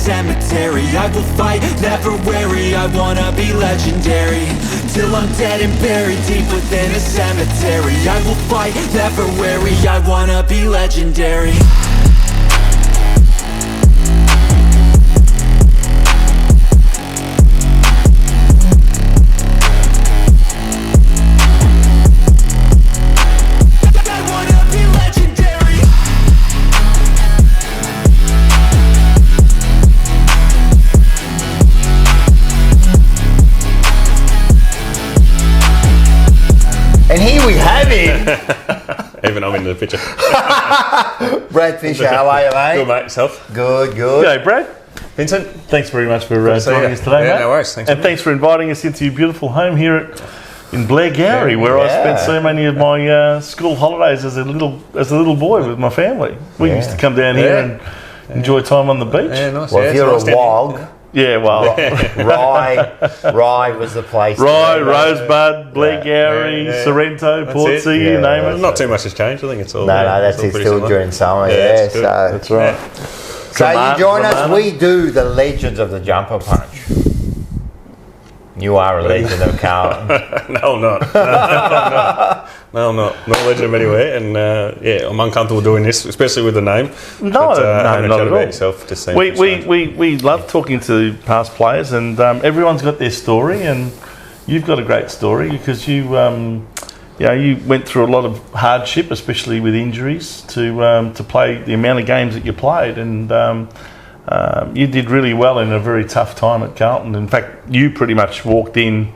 cemetery. I will fight, never wary, I wanna be legendary. Till I'm dead and buried deep within a cemetery. I will fight, never wary, I wanna be legendary. And here we have him. Even I'm in the picture. Brad Fisher, how are you, mate? Good, mate. Yourself? Good, good. G'day, Brad. Vincent? Thanks very much for to see joining you. us today, Yeah, mate. no worries. Thanks and for thanks for inviting us into your beautiful home here in Blairgowrie, where I spent so many of my school holidays as a little boy with my family. We used to come down here and enjoy time on the beach. Yeah, nice. Well, yeah, if you're nice a wog, Yeah, well, Rye was the place. Rye, Rosebud, Blairgowrie, Yeah. Sorrento, That's Portsea, it. you Yeah. name it. Not too much has changed. I think it's all. No, that's it's all it. pretty Still similar. during summer, Yeah, yeah. it's good. So, That's right. so you join us. Ramana. We do the Legends of the Jumper Punch. You are a legend of Carlton. No, I'm not. No, I'm not. Not a legend anywhere. And yeah, I'm uncomfortable doing this, especially with the name. No, But, no, having a not chat at about all. yourself, just saying. We love talking to past players, and everyone's got their story, and you've got a great story because you went through a lot of hardship, especially with injuries, to play the amount of games that you played, and you did really well in a very tough time at Carlton. In fact, you pretty much walked in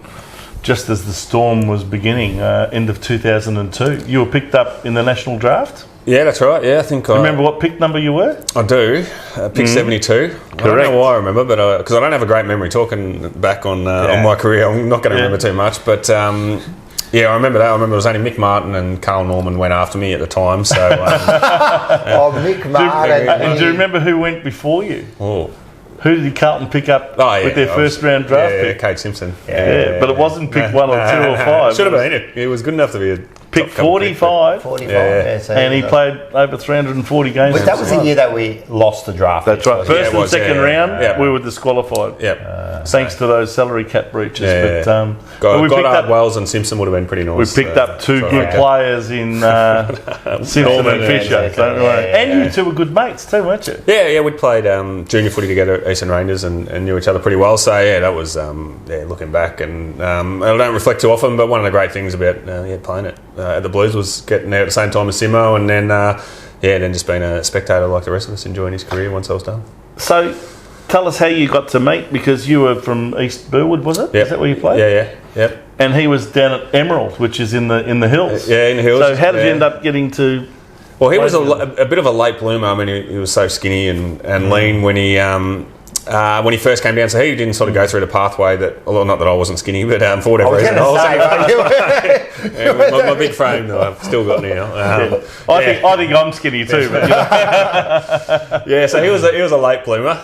just as the storm was beginning, end of 2002. You were picked up in the national draft. Yeah, that's right. Yeah, I think I Remember what pick number you were? I do. Pick 72. I don't Correct. know why I remember, but because I don't have a great memory talking back on my career, I'm not going to remember too much. But yeah, I remember that. I remember it was only Mick Martin and Carl Norman went after me at the time. So Oh, Mick Martin. And do you remember who went before you? oh, Who did Carlton pick up yeah, with their first round draft yeah, pick? Kate Simpson. Yeah, but it wasn't pick 1 or 2 or 5. Should have been it. It was good enough to be a Pick top couple pick, 45, 45. Yeah. Yeah, so and he played over 340 games. But that was the year that we lost the draft. That's right. wasn't it? First it and was, second yeah. round, Yeah. we were disqualified. Yeah. Thanks to those salary cap breaches. Yeah. But, but we picked Goddard, up. Wells and Simpson would have been pretty We nice. picked up two so, good yeah. players in Simpson Norman and and Fisher. Fisher, Don't yeah, worry. yeah, And yeah. you two were good mates too, weren't you? Yeah, we'd played junior footy together at Eastern Rangers and knew each other pretty well. So yeah, that was looking back, and I don't reflect too often, but one of the great things about playing at the Blues was getting there at the same time as Simo, and then then just being a spectator like the rest of us, enjoying his career once I was done. So, tell us how you got to meet, because you were from East Burwood, was it? Yep. Is that where you played? Yeah. And he was down at Emerald, which is in the hills. Yeah, in the hills. So how did you Yeah. end up getting to? Well, he was a bit of a late bloomer. I mean, he was so skinny and lean when he first came down. So he didn't sort of go through the pathway that, well, not that I wasn't skinny, but for whatever reason. My big frame that I've still got now. I think I'm skinny too. But, Yeah, so he was a late bloomer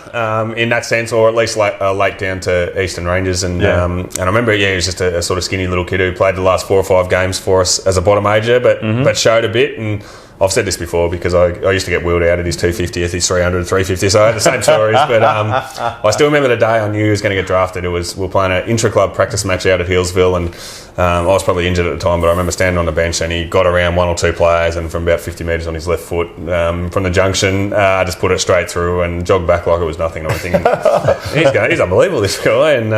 in that sense, or at least late down to Eastern Rangers, and I remember, he was just a sort of skinny little kid who played the last 4 or 5 games for us as a bottom major, but showed a bit. And I've said this before because I used to get wheeled out at his 250th, his 300, 350, so I had the same stories. But I still remember the day I knew he was going to get drafted. We were playing an intra-club practice match out at Hillsville, and I was probably injured at the time, but I remember standing on the bench and he got around 1 or 2 players, and from about 50 metres on his left foot from the junction, just put it straight through and jogged back like it was nothing. And I'm thinking, he's unbelievable, this guy. And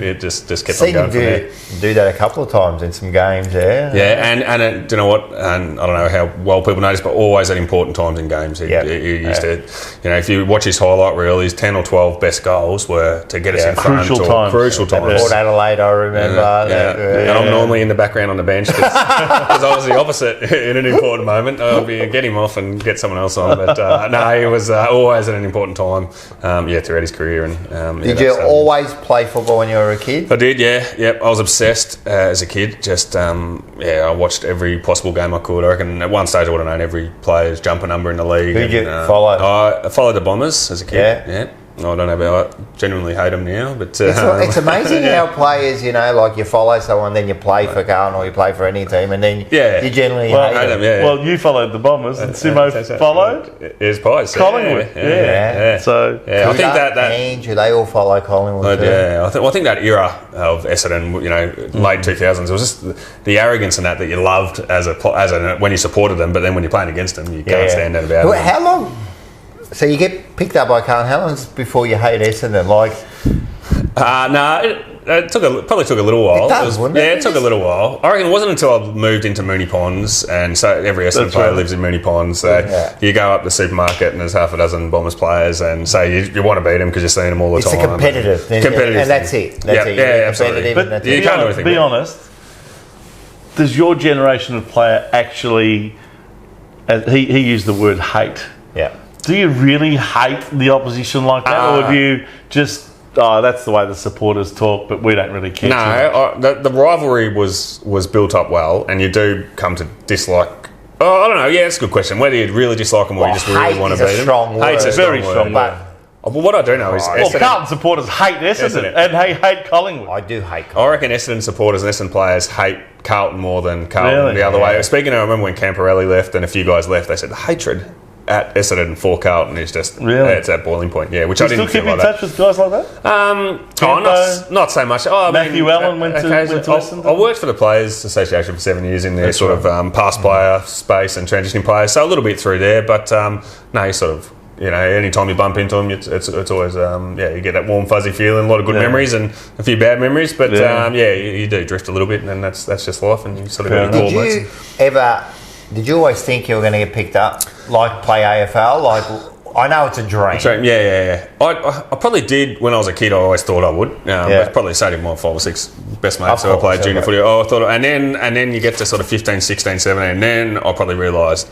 it just kept on going from there. Do that a couple of times in some games, yeah. Yeah, and do you know what? And I don't know how well people notice, but always at important times in games. He used to, if you watch his highlight reel, his 10 or 12 best goals were to get us in front. Crucial times. Port Adelaide, I remember. And I'm normally in the background on the bench because I was the opposite in an important moment. I'd be get him off and get someone else on. But no, he was always at an important time. Throughout his career. And did you always play football when you were a kid? I did, yeah. Yep, I was obsessed as a kid. Just I watched every possible game I could. I reckon at one stage I would have known every player's jumper number in the league. Who did you follow? I followed the Bombers as a kid. Yeah. I don't know about. I genuinely hate them now, but It's amazing how players, like you follow someone, then you play for Carlton or you play for any team, and then you generally hate them. Yeah. Well, you followed the Bombers, and Simo followed. His Pies. Collingwood. Yeah. So I think that Andrew, they all follow Collingwood. I think that era of Essendon, late 2000s, it was just the arrogance in that you loved as a when you supported them, but then when you're playing against them, you can't stand that about it. How long? So you get picked up by Carlton. How long before you hate Essendon? It probably took a little while. It does, wouldn't it? Yeah, it took a little while. I reckon it wasn't until I moved into Moonee Ponds, and so every Essendon player lives in Moonee Ponds. So you go up the supermarket and there's half a dozen Bombers players, and so you want to beat them because you're seeing them all the time. It's a competitive, and that's it. That's it. Yeah, absolutely. But you can't do anything. Be honest. Does your generation of player actually? He used the word hate. Yeah. Do you really hate the opposition like that, or do you just? Oh, that's the way the supporters talk, but we don't really care. No, the rivalry was built up well, and you do come to dislike. Oh, I don't know. Yeah, it's a good question. Whether you really dislike them or you just really want to beat them. Hate's a very strong word. But what I do know is Carlton supporters hate Essendon and they hate Collingwood. I do hate Collingwood. I reckon Essendon supporters and Essendon players hate Carlton more than Carlton the other way. Speaking of, I remember when Camporelli left and a few guys left, they said the hatred at Essendon for Carlton is just it's at boiling point. Yeah, which I didn't still feel keep like in touch with guys like that? Not so much. Matthew Allen went to Essendon. I worked for the Players Association for 7 years in their past player space and transitioning players, so a little bit through there. But no, you sort of. Anytime you bump into them, it's always you get that warm fuzzy feeling, a lot of good memories and a few bad memories, but you do drift a little bit, and that's just life, and you sort of got to call Did you always think you were going to get picked up, play AFL? I know it's a dream. Yeah. I probably did when I was a kid. I always thought I would. But probably the same my 5 or 6 best mates who I played junior footy. I thought, and then you get to sort of 15, 16, 17, and then I probably realised.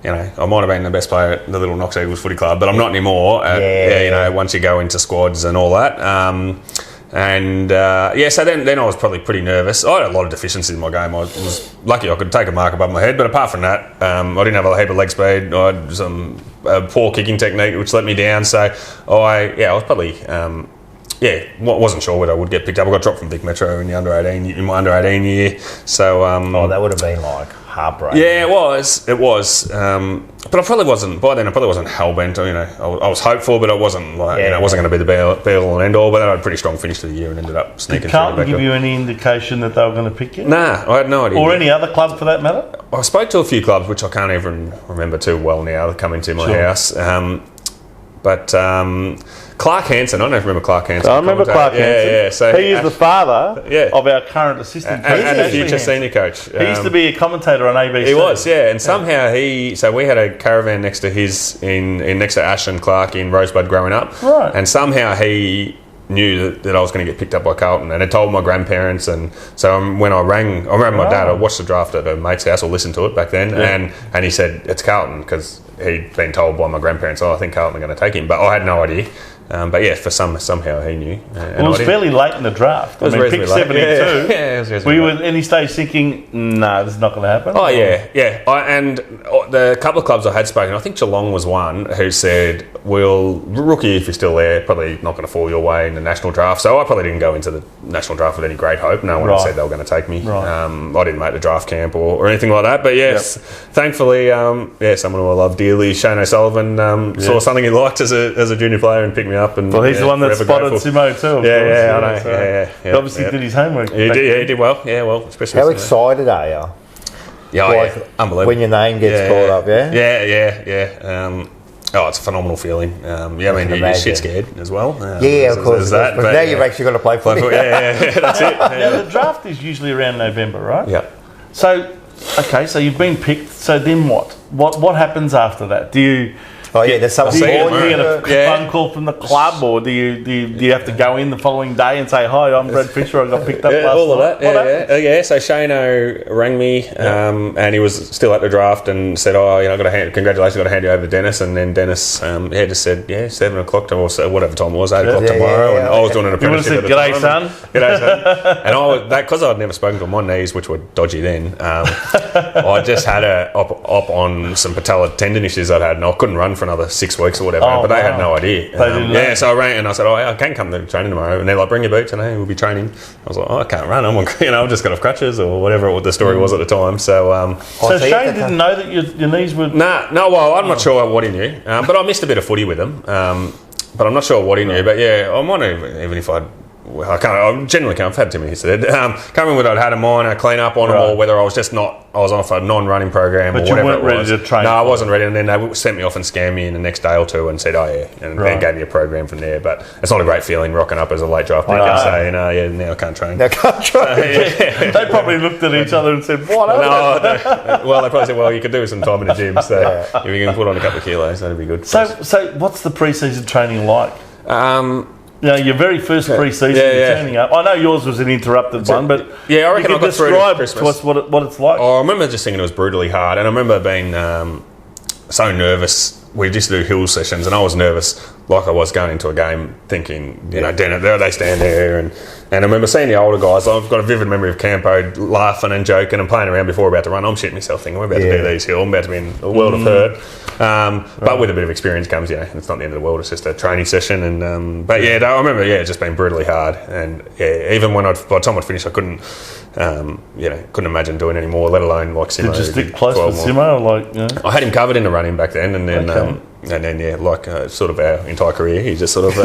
I might have been the best player at the Little Knox Eagles Footy Club, but I'm not anymore. Once you go into squads and all that. So then I was probably pretty nervous. I had a lot of deficiencies in my game. I was lucky I could take a mark above my head, but apart from that, I didn't have a heap of leg speed. I had some poor kicking technique, which let me down. So I was probably... wasn't sure whether I would get picked up. I got dropped from Vic Metro in my under 18 year. So that would have been heartbreaking. Yeah, it was. But I probably wasn't. By then, I probably wasn't hell bent. I was hopeful, but I wasn't I wasn't going to be the be all and end all. But then I had a pretty strong finish to the year and ended up sneaking. Did Carlton give you any indication that they were going to pick you? Nah, I had no idea. Or any other club for that matter? I spoke to a few clubs, which I can't even remember too well now. That come into my house. Clark Hansen, I don't know if you remember Clark Hansen. I remember Clark Hansen. Yeah. So he is the father of our current assistant coach. And a future senior coach. He used to be a commentator on ABC. He was, and somehow so we had a caravan next to his, next to Ash and Clark in Rosebud growing up. Right. And somehow he knew that I was going to get picked up by Carlton, and had told my grandparents, and so when I rang my dad. I watched the draft at a mate's house, or listened to it back then, and he said it's Carlton, because he'd been told by my grandparents, I think Carlton are going to take him, but I had no idea. Somehow he knew. It was fairly late in the draft. It was pick 72. It was were you at any stage thinking, no, this is not going to happen? Oh, yeah. And the couple of clubs I had spoken, I think Geelong was one, who said, rookie, if you're still there, probably not going to fall your way in the national draft. So I probably didn't go into the national draft with any great hope. No one said they were going to take me. Right. I didn't make the draft camp or anything like that. But yes, thankfully, someone who I love dearly, Shane O'Sullivan, saw something he liked as a junior player and picked me up. And, he's the one that spotted Simo too. I know. He obviously did his homework. He did well. Yeah, well, especially. How excited are you? Yeah, unbelievable. When your name gets called up, Yeah. It's a phenomenal feeling. You're shit scared as well. Of course. But now you've actually got to play footy. That's it. Now, the draft is usually around November, right? Yeah. So you've been picked. So then what? What happens after that? Do you... there's something. Do you get a phone call from the club, or do you have to go in the following day and say, "Hi, I'm Brad Fisher. I got picked up last night." All of that. So Shane rang me, and he was still at the draft, and said, congratulations, got to hand you over to Dennis. And then Dennis, just said, 7 o'clock or whatever time it was, 8 o'clock tomorrow. And I was doing an apprenticeship. You would have said, "G'day, son." And because I'd never spoken to him, my knees, which were dodgy then, I just had a op on some patellar tendon issues I'd had, and I couldn't run for another 6 weeks or whatever, but they had no idea. They didn't know. Yeah, so I rang and I said, I can come to training tomorrow. And they're like, bring your boots and we'll be training. I was like, I can't run. I've just got off crutches or whatever what the story was at the time. So, so Shane didn't know that your knees were... Well, I'm not sure what he knew. But I missed a bit of footy with him. But I'm not sure what he knew. But yeah, I might even if I generally can't. I've had too many, he said. Can't remember whether I'd had a minor clean up on them or whether I was just not. I was off a non-running program or whatever. But you weren't ready to train. No, I wasn't ready. And then they sent me off and scanned me in the next day or two and said, and then gave me a program from there. But it's not a great feeling rocking up as a late draft pick and saying, now I can't train. Now can't train. They probably looked at each other and said, what? They probably said, well, you could do some time in the gym. So if you can put on a couple of kilos, that'd be good. So what's the pre-season training like? Your very first pre-season, you're turning up. I know yours was an interrupted one, but I reckon I got through to describe Christmas. to us what it's like. I remember just thinking it was brutally hard, and I remember being so nervous. We used to do hill sessions, and I was nervous, like I was going into a game, thinking, there they stand there, and I remember seeing the older guys. I've got a vivid memory of Campo laughing and joking and playing around before we're about to run. I'm shitting myself thinking, we're about to do these hill, I'm about to be in a world of hurt. But with a bit of experience comes, it's not the end of the world, it's just a training session. And I remember, it just been brutally hard. And even when by the time I'd finished, I couldn't imagine doing any more, let alone like Simo. Did you stick close with Simo? I had him covered in the running back then, and then sort of our entire career, he just sort of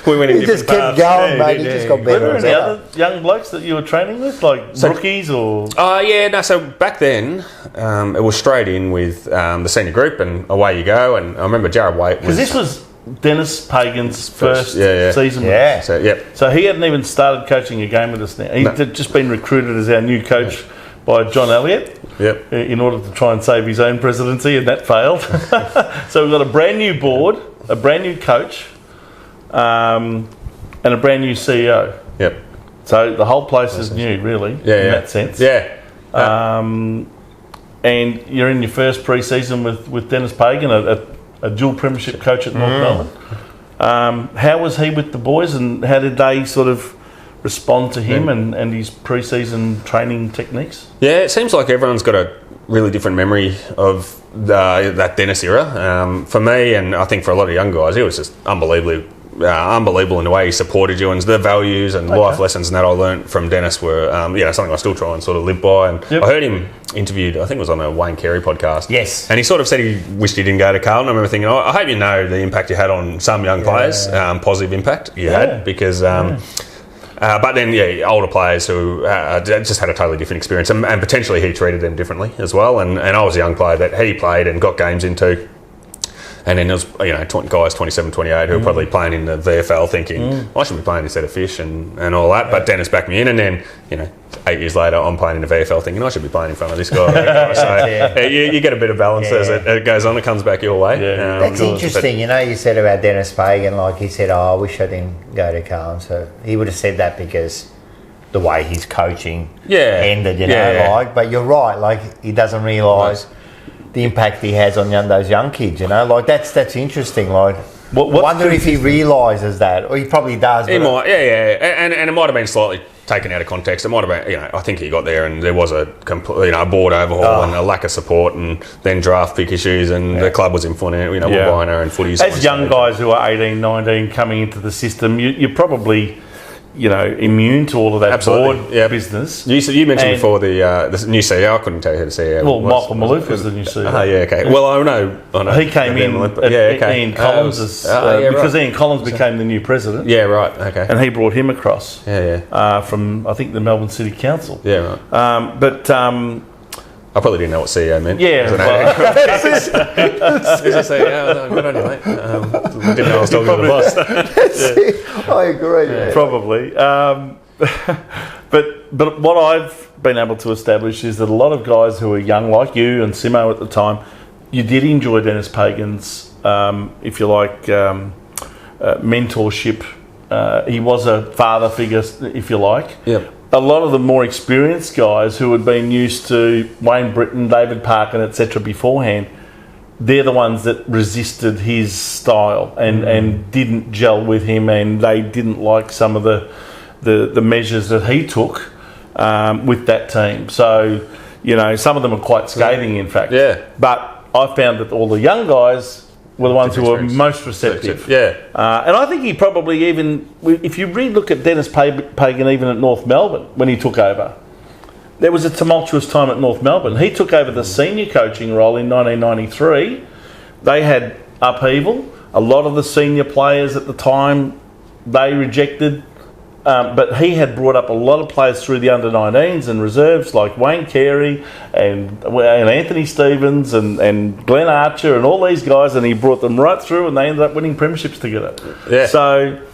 we went in different paths. He just kept going, mate. He just got better. Were there any other young blokes that you were training with, rookies or? So back then it was straight in with the senior group, and away you go. And I remember Jared Waite because this was Dennis Pagan's first season. Yeah. So he hadn't even started coaching a game with us now. He'd just been recruited as our new coach by John Elliott. Yep. In order to try and save his own presidency, and that failed. So we've got a brand new board, a brand new coach, and a brand new CEO. Yep. So the whole place is new, really, in that sense. Yeah. And you're in your first pre-season with Dennis Pagan, a dual premiership coach at North Melbourne. How was he with the boys, and how did they sort of respond to him and his pre-season training techniques? Yeah, it seems like everyone's got a really different memory of that Dennis era. For me, and I think for a lot of young guys, he was just unbelievable in the way he supported you, and the values and life lessons and that I learnt from Dennis were something I still try and sort of live by. And I heard him interviewed, I think it was on a Wayne Carey podcast. Yes. And he sort of said he wished he didn't go to Carlton. I remember thinking, I hope you know the impact you had on some young players, positive impact you had, because but then, older players who just had a totally different experience, and potentially he treated them differently as well. And I was a young player that he played and got games into. And then there was, guys 27, 28 who were probably playing in the VFL thinking, I should be playing instead of Fish and all that. But Dennis backed me in, and then, 8 years later, I'm playing in the VFL thinking, I should be playing in front of this guy. So you get a bit of balance as it goes on. It comes back your way. Yeah. That's interesting. You said about Dennis Pagan, like he said, I wish I didn't go to Carlton. So he would have said that because the way his coaching ended, But you're right, like he doesn't realise the impact he has on those young kids, that's interesting. Like, I wonder if he realises that, or he probably does. He might, and it might have been slightly taken out of context. It might have been, I think he got there and there was a complete, board overhaul and a lack of support, and then draft pick issues, and the club was in Wabina and footies. As young guys who are 18, 19 coming into the system, you're probably immune to all of that board business. You mentioned before the new CEO. I couldn't tell you who the CEO was. Well, Michael Maloof was the new CEO. Okay. Well, I know. He came in Ian Collins because Ian Collins became the new president. Yeah, right. Okay. And he brought him across. From I think the Melbourne City Council. Yeah, right. I probably didn't know what CEO meant. Yeah. Is a CEO? Good on you, mate. Didn't know I was talking to the boss. I agree. Yeah. Probably. But what I've been able to establish is that a lot of guys who are young, like you and Simo at the time, you did enjoy Dennis Pagan's, if you like, mentorship. He was a father figure, if you like. Yep. A lot of the more experienced guys who had been used to Wayne Britton, David Parkin, etc. beforehand, they're the ones that resisted his style and didn't gel with him, and they didn't like some of the measures that he took with that team. So, some of them are quite scathing, in fact. Yeah. But I found that all the young guys were the ones who were most receptive. Yeah. And I think he probably even, if you look at Dennis Pagan even at North Melbourne when he took over, there was a tumultuous time at North Melbourne. He took over the senior coaching role in 1993. They had upheaval. A lot of the senior players at the time, they rejected. But he had brought up a lot of players through the under-19s and reserves like Wayne Carey and Anthony Stevens and Glenn Archer and all these guys, and he brought them right through and they ended up winning premierships together. Yeah. So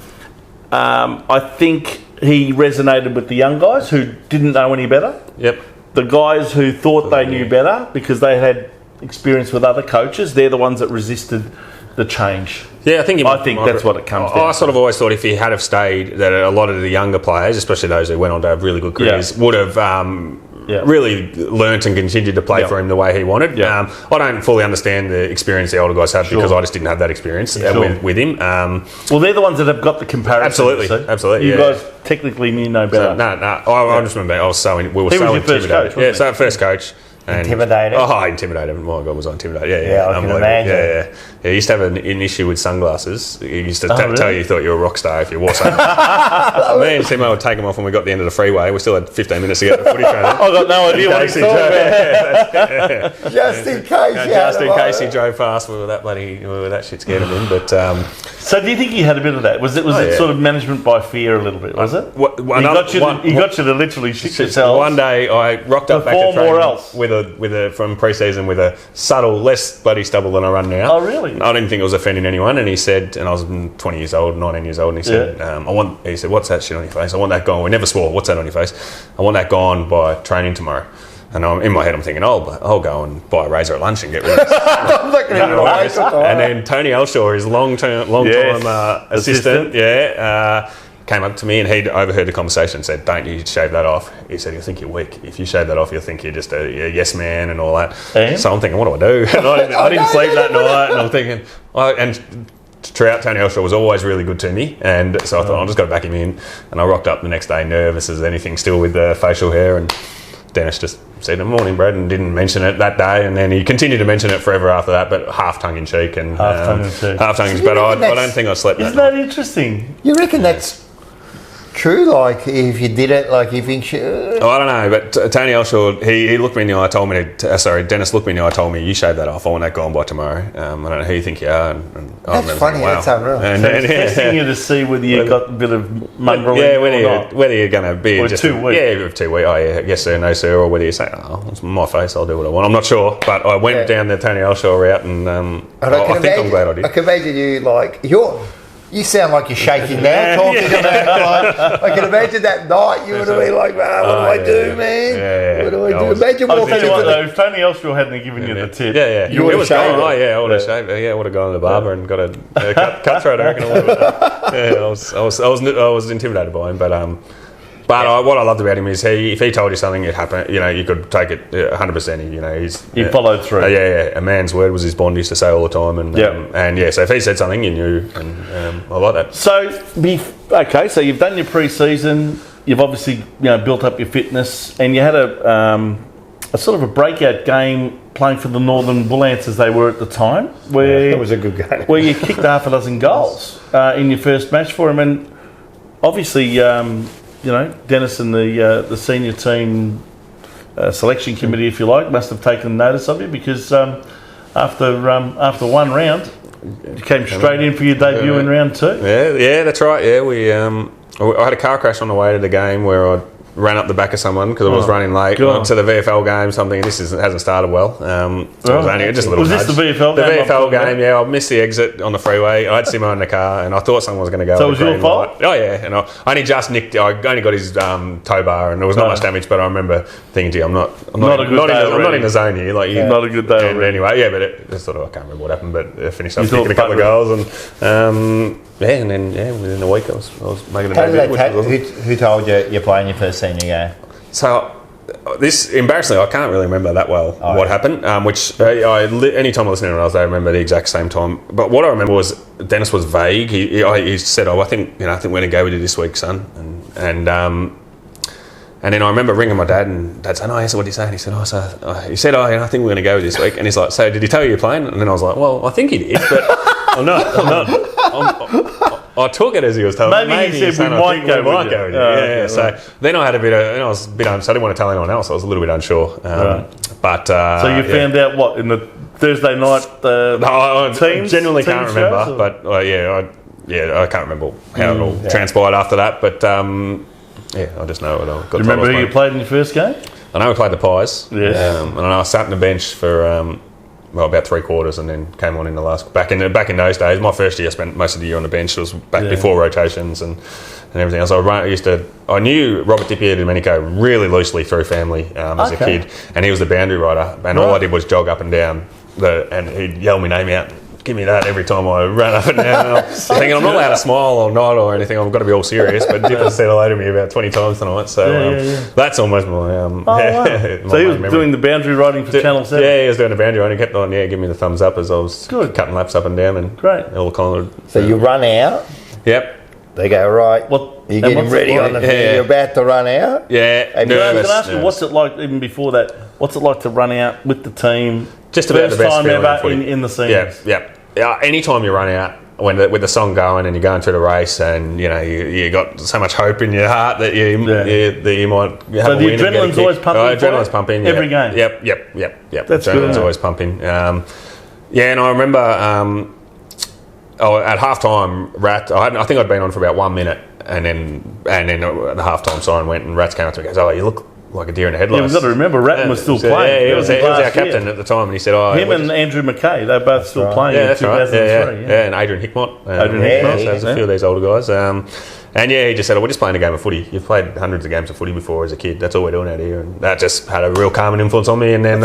I think he resonated with the young guys who didn't know any better. Yep. The guys who thought they knew better because they had experience with other coaches, they're the ones that resisted the change. Yeah, I think that's what it comes down to. I sort of always thought if he had have stayed, that a lot of the younger players, especially those who went on to have really good careers, would have really learnt and continued to play for him the way he wanted. I don't fully understand the experience the older guys have because I just didn't have that experience with him. Well, they're the ones that have got the comparison. Absolutely. You guys technically knew no better. I just remember we were so intimidated. First coach, so first coach. Intimidated? Oh, intimidated. My God, was I intimidated? Yeah, I can imagine. Yeah. He used to have an issue with sunglasses. He used to tell you thought you were a rock star if you wore sunglasses. Me and Timo would take them off when we got to the end of the freeway. We still had 15 minutes to get to the footy training. I got no idea what he's talking about. Just in case. Just in case he drove fast, we were that shit scared of him. But so do you think he had a bit of that? Was it sort of management by fear a little bit? Was it? He got you to literally shit yourself. One day I rocked up back to training from pre-season with a subtle, less bloody stubble than I run now. Oh, really? I didn't think it was offending anyone, and he said, and I was 20 years old, 19 years old, and he said, he said, what's that shit on your face? I want that gone. We never swore. What's that on your face? I want that gone by training tomormer. And in my head, I'm thinking, I'll go and buy a razor at lunch and get rid of this. I'm not going to And then Tony Elshaw, his long-time assistant, came up to me and he'd overheard the conversation and said, don't you shave that off. He said, you'll think you're weak. If you shave that off, you'll think you're just a yes man and all that. So I'm thinking, what do I do? And I didn't sleep that night, and I'm thinking, and throughout, Tony Elshaw was always really good to me, and so I thought, I'll just go to back him in. And I rocked up the next day nervous as anything, still with the facial hair, and Dennis just said, morning, Brad, and didn't mention it that day, and then he continued to mention it forever after that, but half tongue-in-cheek. And half tongue-in-cheek. But I don't think I slept that night. Isn't that interesting? You reckon that's true? Like, if you did it, like, you think... I don't know, but Tony Elshaw, he looked me in the eye, told me Dennis looked me in the eye, told me, you shave that off, I want that gone by tomorrow. I don't know who you think you are. That's funny, that's unreal. And testing you to see whether you got a bit of mongrel whether you're going to be or just 2 weeks. Yeah, 2 weeks. Oh, yeah, yes sir, no sir, or whether you say, it's my face, I'll do what I want. I'm not sure, but I went down the Tony Elshaw route, and I think I'm glad I did. I can imagine you, like, you sound like you're shaking now, talking about, like, I can imagine that night you would have been like, what do I do, man? Yeah. What do I do? Imagine walking into if Tony Elshaw hadn't given you the tip, you would have shaved. I would have shaved. I would have gone to the barber and got a cutthroat, I reckon. I was intimidated by him, but what I loved about him is if he told you something, it happened. You could take it 100%. He followed through. A man's word was his bond. He used to say all the time, so if he said something, you knew, and I like that. So you've done your pre-season. You've obviously built up your fitness, and you had a sort of a breakout game playing for the Northern Bull Ants as they were at the time, where it was a good game, where you kicked half a dozen goals in your first match for him, and obviously. Dennis and the senior team selection committee, if you like, must have taken notice of you because after one round, you came straight in for your debut in round 2. Yeah, that's right. Yeah, I had a car crash on the way to the game where I ran up the back of someone because I was running late. Went to the VFL game, something. This hasn't started well. It was only just a little. Was this the VFL game? The VFL game, yeah. I missed the exit on the freeway. I had Simo in the car, and I thought someone was going to go. So it was your fault? Oh yeah, and I only just nicked. I only got his tow bar, and there was not much damage. But I remember thinking, gee, I'm not in the zone here. Like, not a good day. Anyway, yeah, but I can't remember what happened. But I finished up kicking a couple of goals, and and then within a week I was making a debut. Who told you you're playing your first senior game? So, embarrassingly, I can't really remember that well what happened. Any time I listen to anyone else, I remember the exact same time. But what I remember was Dennis was vague. He said, I think we're going to go with you this week, son. And And then I remember ringing my dad, and Dad saying, "Oh, yes, what did he say?" And he said, I think we're going to go this week." And he's like, "So did he tell you you're playing?" And then I was like, "Well, I think he did, but I'm not. I took it as he was telling me. Maybe he said we might go with you. Yeah. So then I had I was a bit unsure. I didn't want to tell anyone else. I was a little bit unsure. But so you found out what in the Thursday night teams? I genuinely can't remember, shows, but I can't remember how it all transpired after that. But I just know it. I got. Do you remember who you played in your first game? I know we played the Pies. Yeah. And I sat on the bench for about 3 quarters, and then came on in the last. Back in those days, my first year, I spent most of the year on the bench. It was back before rotations and everything else. I knew Robert Di-Domenico really loosely through family as a kid, and he was the boundary rider. And all I did was jog up and down and he'd yell my name out. Give me that every time I ran up and down. And I'm thinking I'm not allowed to smile or nod or anything. I've got to be all serious. But Dipper said hello to me about 20 times tonight. So that's almost my. So he was doing the boundary riding for Channel 7. Yeah, he was doing the boundary riding. He kept on giving me the thumbs up as I was cutting laps up and down and all kind of. So you run out. Yep. They go, right. You're getting ready on the field. You're about to run out. Yeah. Can I ask you, what's it like even before that? What's it like to run out with the team? Just about the best time feeling ever in the scenes. Yeah. Anytime you run out with the song going and you're going through the race, and you got so much hope in your heart that you might have so the adrenaline's always pumping. Adrenaline's pumping every game. Yep. That's adrenaline's good. always pumping. And I remember at halftime, I think I'd been on for about 1 minute, and then the halftime siren went and Rats came up to me and goes, "Oh, you look like a deer in the headlights." Yeah, we've got to remember Ratton was still playing. Yeah, he was our captain at the time, and he said, him and Andrew McKay, they're both still playing in 2003. And Adrian Hickmott. So there's a few of these older guys. And he just said, "We're just playing a game of footy. You've played hundreds of games of footy before as a kid. That's all we're doing out here." And that just had a real calming influence on me. And then,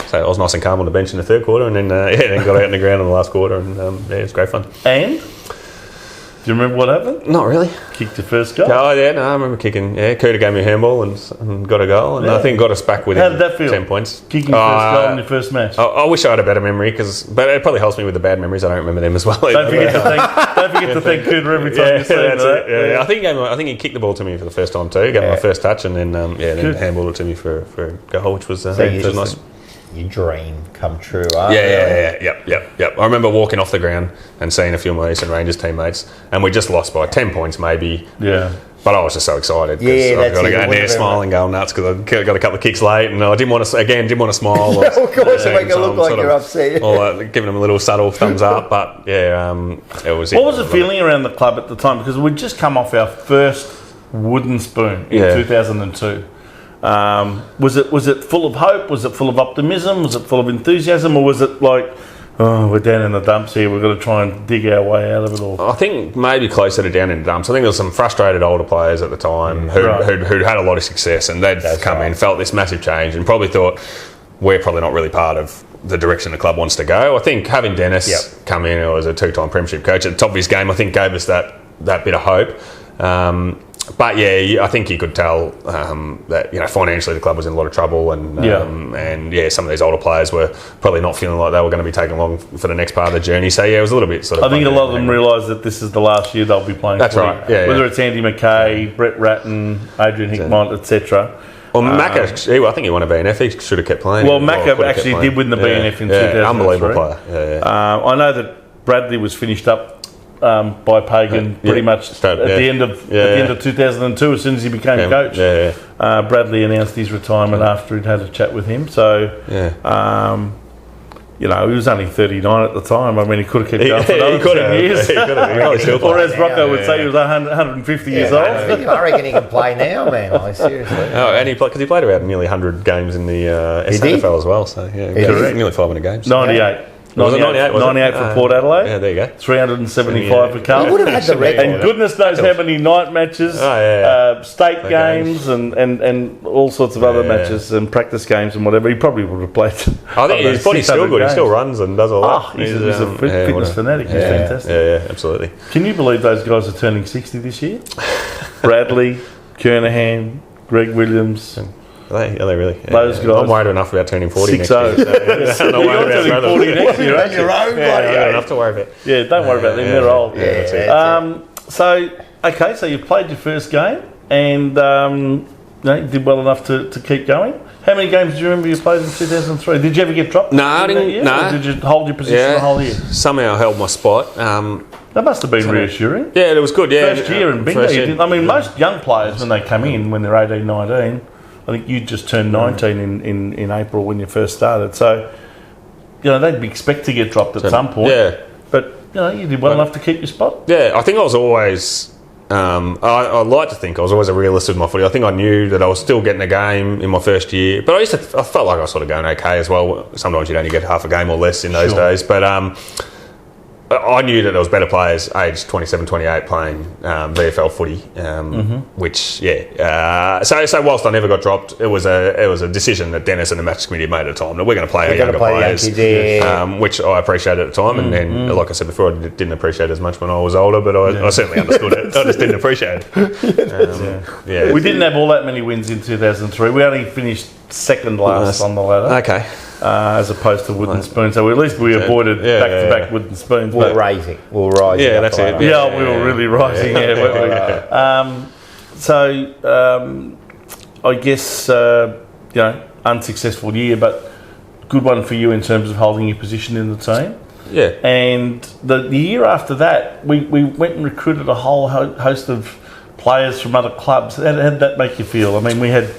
so I was nice and calm on the bench in the third quarter, and then got out in the ground in the last quarter, and it was great fun. And do you remember what happened? Not really. Kicked your first goal? Oh, yeah, no, I remember kicking. Yeah, Cooter gave me a handball and got a goal, and I think got us back within How did that feel? 10 points. Kicking your first goal in your first match? I wish I had a better memory, but it probably helps me with the bad memories. I don't remember them as well. Don't forget to thank Cooter every time you see him. I think he kicked the ball to me for the first time too. Gave me my first touch, and then then handballed it to me for a goal, which was nice. Your dream come true. Yep. I remember walking off the ground and seeing a few of my Eastern Rangers teammates, and we just lost by 10 points maybe. Yeah. But I was just so excited. Yeah, I got to go in there smiling, going nuts because I got a couple of kicks late, and I didn't want to smile. Of course, to make it look like you're upset. Or giving them a little subtle thumbs up. But it was. What was the feeling around the club at the time? Because we'd just come off our first wooden spoon in 2002. Was it full of hope? Was it full of optimism? Was it full of enthusiasm? Or was it like, oh, we're down in the dumps here, we've got to try and dig our way out of it all? I think maybe closer to down in the dumps. I think there was some frustrated older players at the time who'd had a lot of success, and they'd come in, felt this massive change, and probably thought, we're probably not really part of the direction the club wants to go. I think having Dennis come in, who was a 2-time premiership coach at the top of his game, I think gave us that bit of hope. But I think you could tell that financially the club was in a lot of trouble, and some of these older players were probably not feeling like they were going to be taken along for the next part of the journey. So it was a little bit sort of. I think a lot of them realise that this is the last year they'll be playing. That's footy. right. Yeah, whether it's Andy McKay, Brett Ratton, Adrian Hickmont, etc. Well, Macca, I think he won a BNF. He should have kept playing. Well, Macca actually did win the BNF in 2003. Unbelievable player. I know that Bradley was finished up by Pagan pretty much at the end of 2002. As soon as he became coach, Bradley announced his retirement after he'd had a chat with him. So, he was only 39 at the time. I mean, he could have kept going for another 10 years. Or as Rocco would say, he was 150 years old. I reckon he can play now, man. Like, seriously. Oh, and he played about nearly 100 games in the SANFL as well. So nearly 500 games. 98. 98 for Port Adelaide. Yeah, there you go. 375 for Carlton. He would have had the record. And goodness knows how many night matches, state games, and all sorts of other matches and practice games and whatever. He probably would have played. I think his body's still good. Games. He still runs and does all that. He's a fitness fanatic. He's fantastic. Yeah, absolutely. Can you believe those guys are turning 60 this year? Bradley, Kernahan, Greg Williams. Are they really? Those guys. I'm worried enough about turning 40 next year. You're turning 40 next year, aren't you? Your own I've got enough to worry about. Yeah, don't worry about them. They're old. Yeah, So you played your first game. and you did well enough to keep going. How many games do you remember you played in 2003? Did you ever get dropped? No, I didn't. No. Did you hold your position the whole year? Somehow I held my spot. That must have been reassuring. Yeah, it was good. Yeah, first year in bingo. Most young players when they come in when they're 18, 19, I think you just turned 19 in April when you first started. So they'd expect to get dropped at some point. Yeah, but you did well enough to keep your spot. Yeah, I think I was always. I like to think I was always a realist with my footy. I think I knew that I was still getting a game in my first year, but I felt like I was sort of going okay as well. Sometimes you'd only get half a game or less in those days, but I knew that there was better players aged 27, 28 playing VFL footy, which so whilst I never got dropped, it was a decision that Dennis and the match committee made at the time that we're going to play our younger players, which I appreciated at the time, and then like I said before, I didn't appreciate it as much when I was older, but I certainly understood it. I just didn't appreciate it. We didn't have all that many wins in 2003. We only finished second last on the ladder. Okay. As opposed to wooden spoons, so at least we avoided back-to-back wooden spoons. We were rising. Yeah, that's it. Yeah, we were really rising. I guess unsuccessful year, but good one for you in terms of holding your position in the team. Yeah. And the year after that, we went and recruited a whole host of players from other clubs. How did that make you feel? I mean, we had.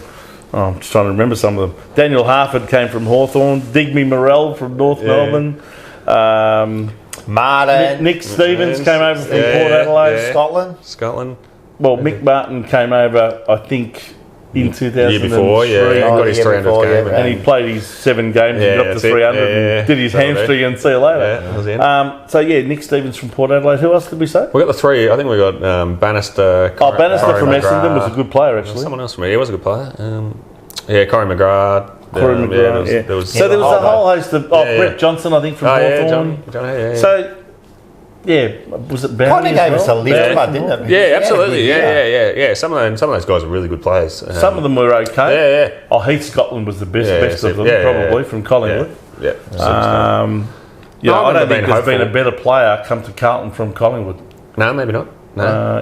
I'm just trying to remember some of them. Daniel Harford came from Hawthorn. Digby Morrell from North Melbourne. Martin. Nick Stevens came over from Port Adelaide. Scotland. Well, Mick Martin came over, I think, in 2003. Year before, got his 300th game. And he played his 7 games and got up to 300 and did his hamstring and see you later. Nick Stevens from Port Adelaide. Who else did we say? We got the 3. I think we got Bannister. Bannister from Essendon was a good player, actually. Someone else from me. He was a good player. Corey McGrath. There was a whole host of... Brett Johnson, I think, from Hawthorn. Was it Bounty? Kind of gave us a lift, didn't it? Yeah, absolutely. Yeah. Some of those guys are really good players. Some of them were okay. Yeah. Heath Scotland was the best of them, probably from Collingwood. Yeah. I don't think there's been a better player come to Carlton from Collingwood. No, maybe not.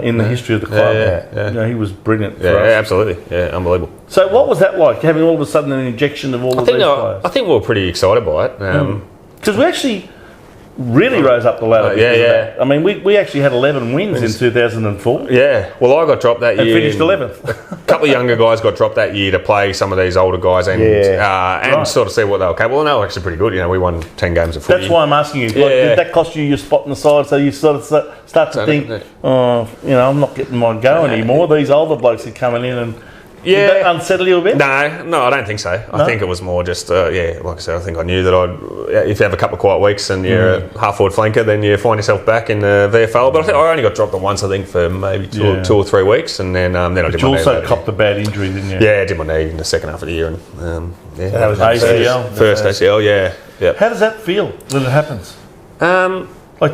In the history of the club. He was brilliant for us. Absolutely. Yeah, unbelievable. So what was that like, having all of a sudden an injection of all of these players? I think we were pretty excited by it. Because we actually really rose up the ladder. I mean, we actually had 11 wins in 2004. Yeah. Well, I got dropped that year. And finished 11th. A couple of younger guys got dropped that year to play some of these older guys and sort of see what they were capable. And they were actually pretty good. We won 10 games of footy. That's why I'm asking you. Did that cost you your spot in the side? So you sort of start to think, I'm not getting my go anymore. These older blokes are coming in and... Did that unsettle you a bit? No, I don't think so. I think it was more just, like I said, I think I knew that if you have a couple of quiet weeks and you're a half-forward flanker, then you find yourself back in the VFL. But I think I only got dropped once, I think, for maybe 2 or 3 weeks, and then I did my knee. You also copped a bad injury, didn't you? Yeah, I did my knee in the second half of the year. And, so that was ACL? First ACL, yeah. How does that feel when it happens? Do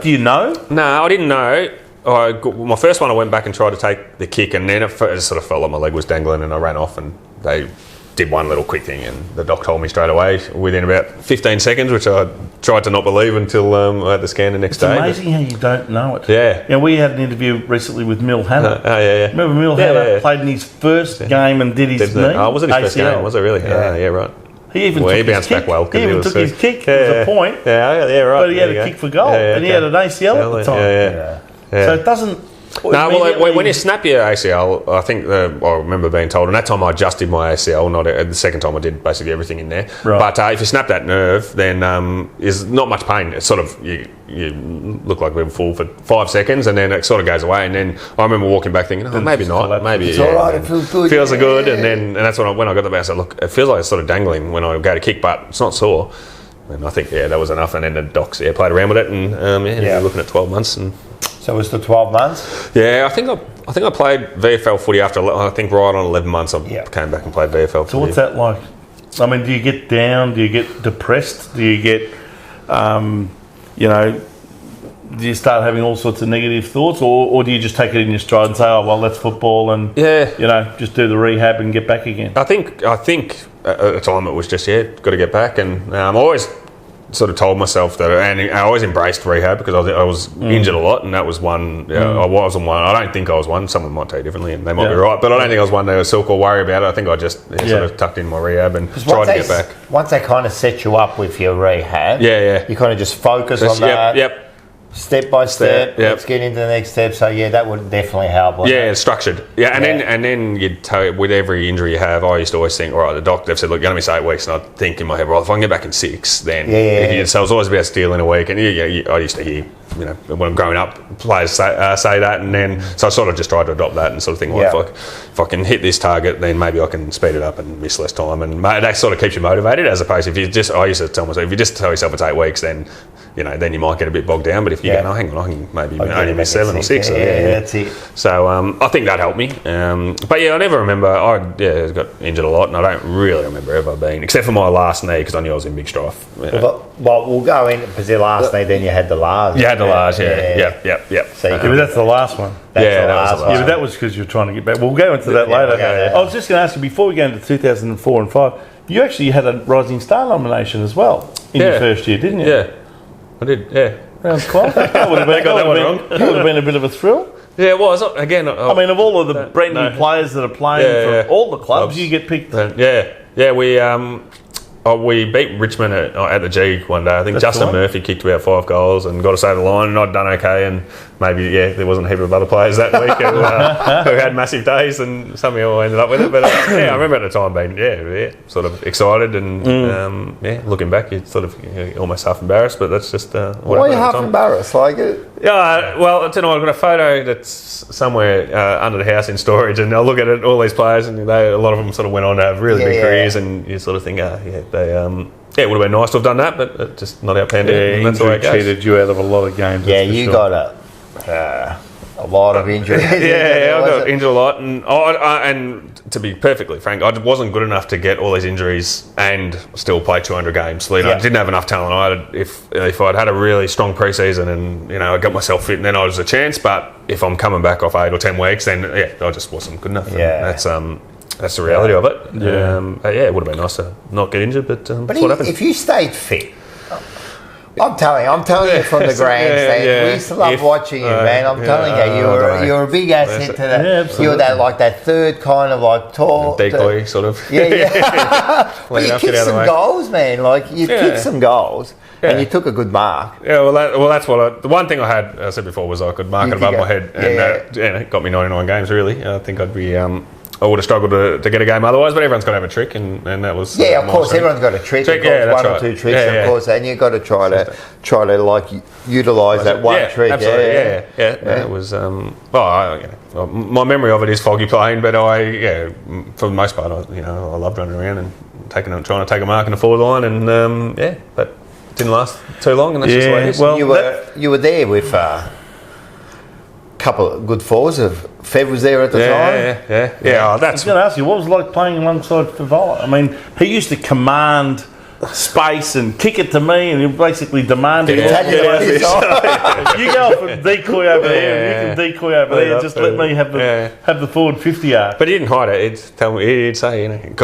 you know? No, I didn't know. My first one, I went back and tried to take the kick, and then it just sort of felt like my leg was dangling, and I ran off, and they did one little quick thing, and the doc told me straight away within about 15 seconds, which I tried to not believe until I had the scan the next day. It's amazing how you don't know it. Yeah. We had an interview recently with Mil Hanna. Yeah. Remember Mil Hanna played in his first game and did his knee? Was it his first game? Was it really? Yeah, right. He even bounced back well. He even took his kick as a point. Yeah, right. But he had a kick for goal, and he had an ACL at the time. So it doesn't... when you snap your ACL, I think I remember being told, and that time I adjusted my ACL. Not the second time I did basically everything in there. Right. But if you snap that nerve, then there's not much pain. It's sort of you look like we're full for 5 seconds, and then it sort of goes away. And then I remember walking back thinking, maybe not, maybe it's all right. It feels good. Feels good, and that's when I got the bounce. I said, look, it feels like it's sort of dangling when I go to kick, but it's not sore. And I think that was enough. And then the docs played around with it, and looking at 12 months and. So it was the 12 months? Yeah, I think I played VFL footy after, I think right on 11 months I came back and played VFL footy. So what's that like? I mean, do you get down? Do you get depressed? Do you get, do you start having all sorts of negative thoughts? Or do you just take it in your stride and say, that's football and, just do the rehab and get back again? I think at the time it was just, got to get back. And I always sort of told myself that, and I always embraced rehab because I was injured a lot, and that was one. I wasn't one. I don't think I was one. Someone might tell you differently, and they might be right, but I don't think I was one that was silk or worry about it. I think I just sort of tucked in my rehab and tried to get back. Once they kind of set you up with your rehab, you kind of just focus on that. Yep. Step by step, let's get into the next step. So that would definitely help. It's structured. And then you'd tell, with every injury you have, I used to always think, all right, the doctor said, look, you're going to miss 8 weeks, and I'd think in my head, well, if I can get back in 6, then so I was always about stealing a week, and I used to hear, when I'm growing up, players say that, and then so I sort of just tried to adopt that and sort of think, well, if I can hit this target, then maybe I can speed it up and miss less time, and that sort of keeps you motivated. As opposed to I used to tell myself, if you just tell yourself it's 8 weeks, then then you might get a bit bogged down. But if you go, hang on, I can maybe only miss 7 or 6. That's it. So I think that helped me. But I never remember. I got injured a lot, and I don't really remember ever being, except for my last knee, because I knew I was in big strife. Well, we'll go in because your last knee, then you had the Lars. You had the Lars, Yep. So but that's the last one. That was the last one. But that was because you were trying to get back. We'll go into that later. I was just going to ask you, before we go into 2004 and 5, you actually had a Rising Star nomination as well in your first year, didn't you? Yeah, I did. Yeah. Round 12. That would have been a bit of a thrill. Yeah, it was. Again, I mean, of all of the brand new players that are playing for all the clubs, you get picked. We beat Richmond at the G one day. I think Justin Murphy kicked about 5 goals and got us over the line, and I'd done okay, and maybe there wasn't a heap of other players that week who had massive days, and somehow I ended up with it. But I remember at the time being sort of excited, and looking back, you're sort of almost half embarrassed, but that's just what why are you half embarrassed? Like it? Well, I've got a photo that's somewhere under the house in storage, and I look at it, all these players, and a lot of them sort of went on to have really big careers, and you sort of think, it would have been nice to have done that, but it's just not our pandemic. Yeah, injury cheated you out of a lot of games. Yeah, you got a lot of injuries. I got injured a lot, and to be perfectly frank, I wasn't good enough to get all these injuries and still play 200 games. I didn't have enough talent. If I'd had a really strong pre-season and I got myself fit, then I was a chance. But if I'm coming back off 8 or 10 weeks, then I just wasn't good enough. Yeah, that's the reality of it. It would have been nice to not get injured, but that's what happened. If you stayed fit, I'm telling you from the grandstand, we used to love watching you, man. I'm telling you, you're a big asset to that. You're that third kind of tall decoy sort of. But you kicked some goals, man. You kicked some goals. And you took a good mark. Yeah, that's what the one thing I said before was I could mark it above my head, and it got me 99 games. Really, I think I would have struggled to get a game otherwise, but everyone's got to have a trick, and that was of course everyone's got a trick. One or two tricks, of course, and you've got to try to utilise that one trick. Absolutely, It was my memory of it is foggy playing, but for the most part, I loved running around and trying to take a mark in the forward line, and but it didn't last too long, and that's just the way it is. Well, you were there with couple of good forwards. Fev was there at the time. Yeah. I was going to ask you, what was it like playing alongside Favola? I mean, he used to command space and kick it to me, and he basically demanded you go off and decoy over there, and you can decoy over there. Just let me have the forward 50 yard. But he didn't hide it. He'd say, he'd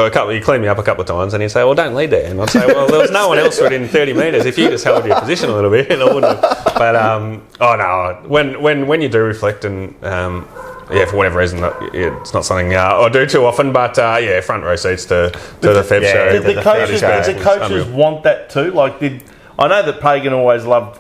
clean me up a couple of times, and he'd say, "Well, don't lead there." And I'd say, "Well, there was no one else within 30 metres. If you just held your position a little bit, I wouldn't have." But when you do reflect and. For whatever reason, it's not something I do too often. But front row seats to the Feb show. Did the coaches want that too? I know that Pagan always loved,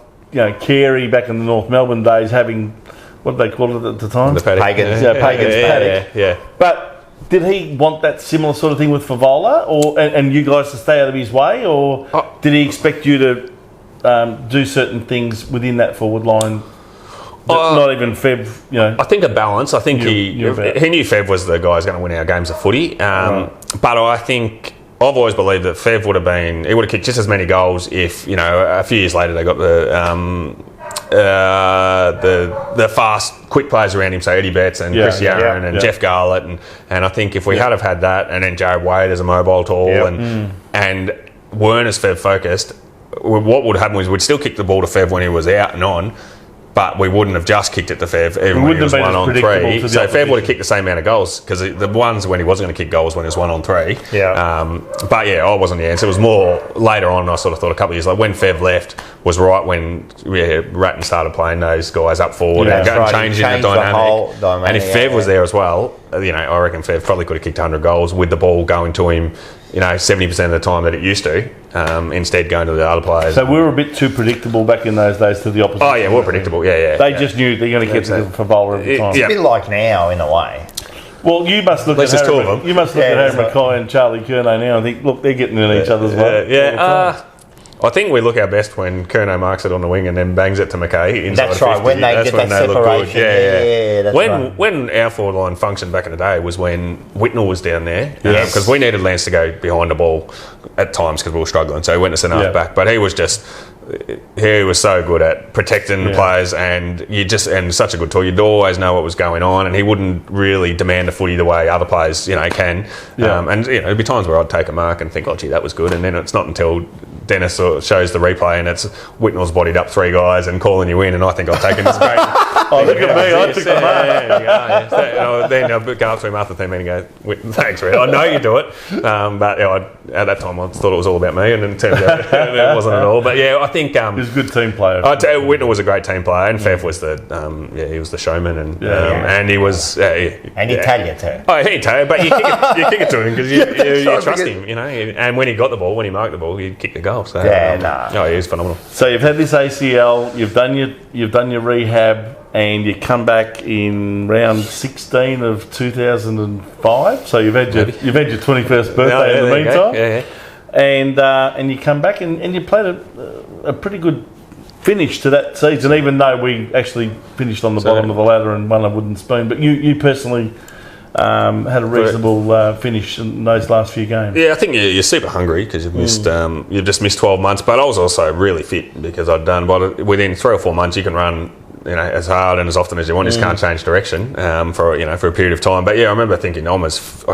Carey back in the North Melbourne days having, what did they call it at the time? The paddock. Pagan's paddock. Yeah. But did he want that similar sort of thing with Favola, and you guys to stay out of his way, or did he expect you to do certain things within that forward line? Not even Fev, I think a balance. I think he knew Fev was the guy who's going to win our games of footy. But I think I've always believed that Fev would have kicked just as many goals if a few years later they got the fast, quick players around him, so Eddie Betts and Chris Yarran and Jeff Garlett, and I think if we had have had that, and then Jared Wade as a mobile tall, and weren't as Fev focused, what would happen was we'd still kick the ball to Fev when he was out and on. but we wouldn't have just kicked it to Fev even when he was 1 on 3. So Fev would have kicked the same amount of goals because the ones when he wasn't going to kick goals when he was 1 on 3. Yeah. But yeah, I wasn't the answer. It was more later on. I sort of thought a couple of years like when Fev left was right when Ratton started playing those guys up forward and changing the dynamic. And if Fev was there as well, I reckon Fev probably could have kicked 100 goals with the ball going to him, 70% of the time that it used to, instead going to the other players. So we were a bit too predictable back in those days to the opposite. Oh yeah, we're predictable. Yeah. They just knew they're going to get to Favola every time. It's a bit like now in a way. Well, you must look at Harry, you must look at Harry Mackay and Charlie Curnow now and think, look, they're getting in each other's way. I think we look our best when Curnow marks it on the wing and then bangs it to Mackay. That's right, when they get that separation. Yeah, that's right. When our forward line functioned back in the day was when Whitnell was down there. Because we needed Lance to go behind the ball at times because we were struggling. So he went to centre half back. But he was so good at protecting players and such a good tool. You'd always know what was going on and he wouldn't really demand a footy the way other players, can. There'd be times where I'd take a mark and think, oh, gee, that was good. And then it's not until Dennis shows the replay and it's Whitnell's bodied up 3 guys and calling you in and I think I've taken this great. Look at me, I took the mark. Then I'll go up to him after the team meeting and go, thanks, Red. I know you do it. But at that time I thought it was all about me and then it turns out it wasn't at all. But yeah, I think he was a good team player. Whitnell was a great team player and Fev was he was the showman and he was and he'd tell you too. Oh, he'd tell you, but you kick it to him because you trust him, and when he got the ball, when he marked the ball, he'd kick the goal. So, he was phenomenal. So you've had this ACL, you've done your rehab, and you come back in round 16 of 2005. So you've had your 21st birthday in the meantime. And you come back and you played a pretty good finish to that season, even though we actually finished on the bottom of the ladder and won a wooden spoon. But you personally had a reasonable finish in those last few games. Yeah, I think you're super hungry because you've missed you've just missed 12 months. But I was also really fit because I'd done within 3 or 4 months you can run as hard and as often as you want. You just can't change direction for a period of time. But yeah, I remember thinking I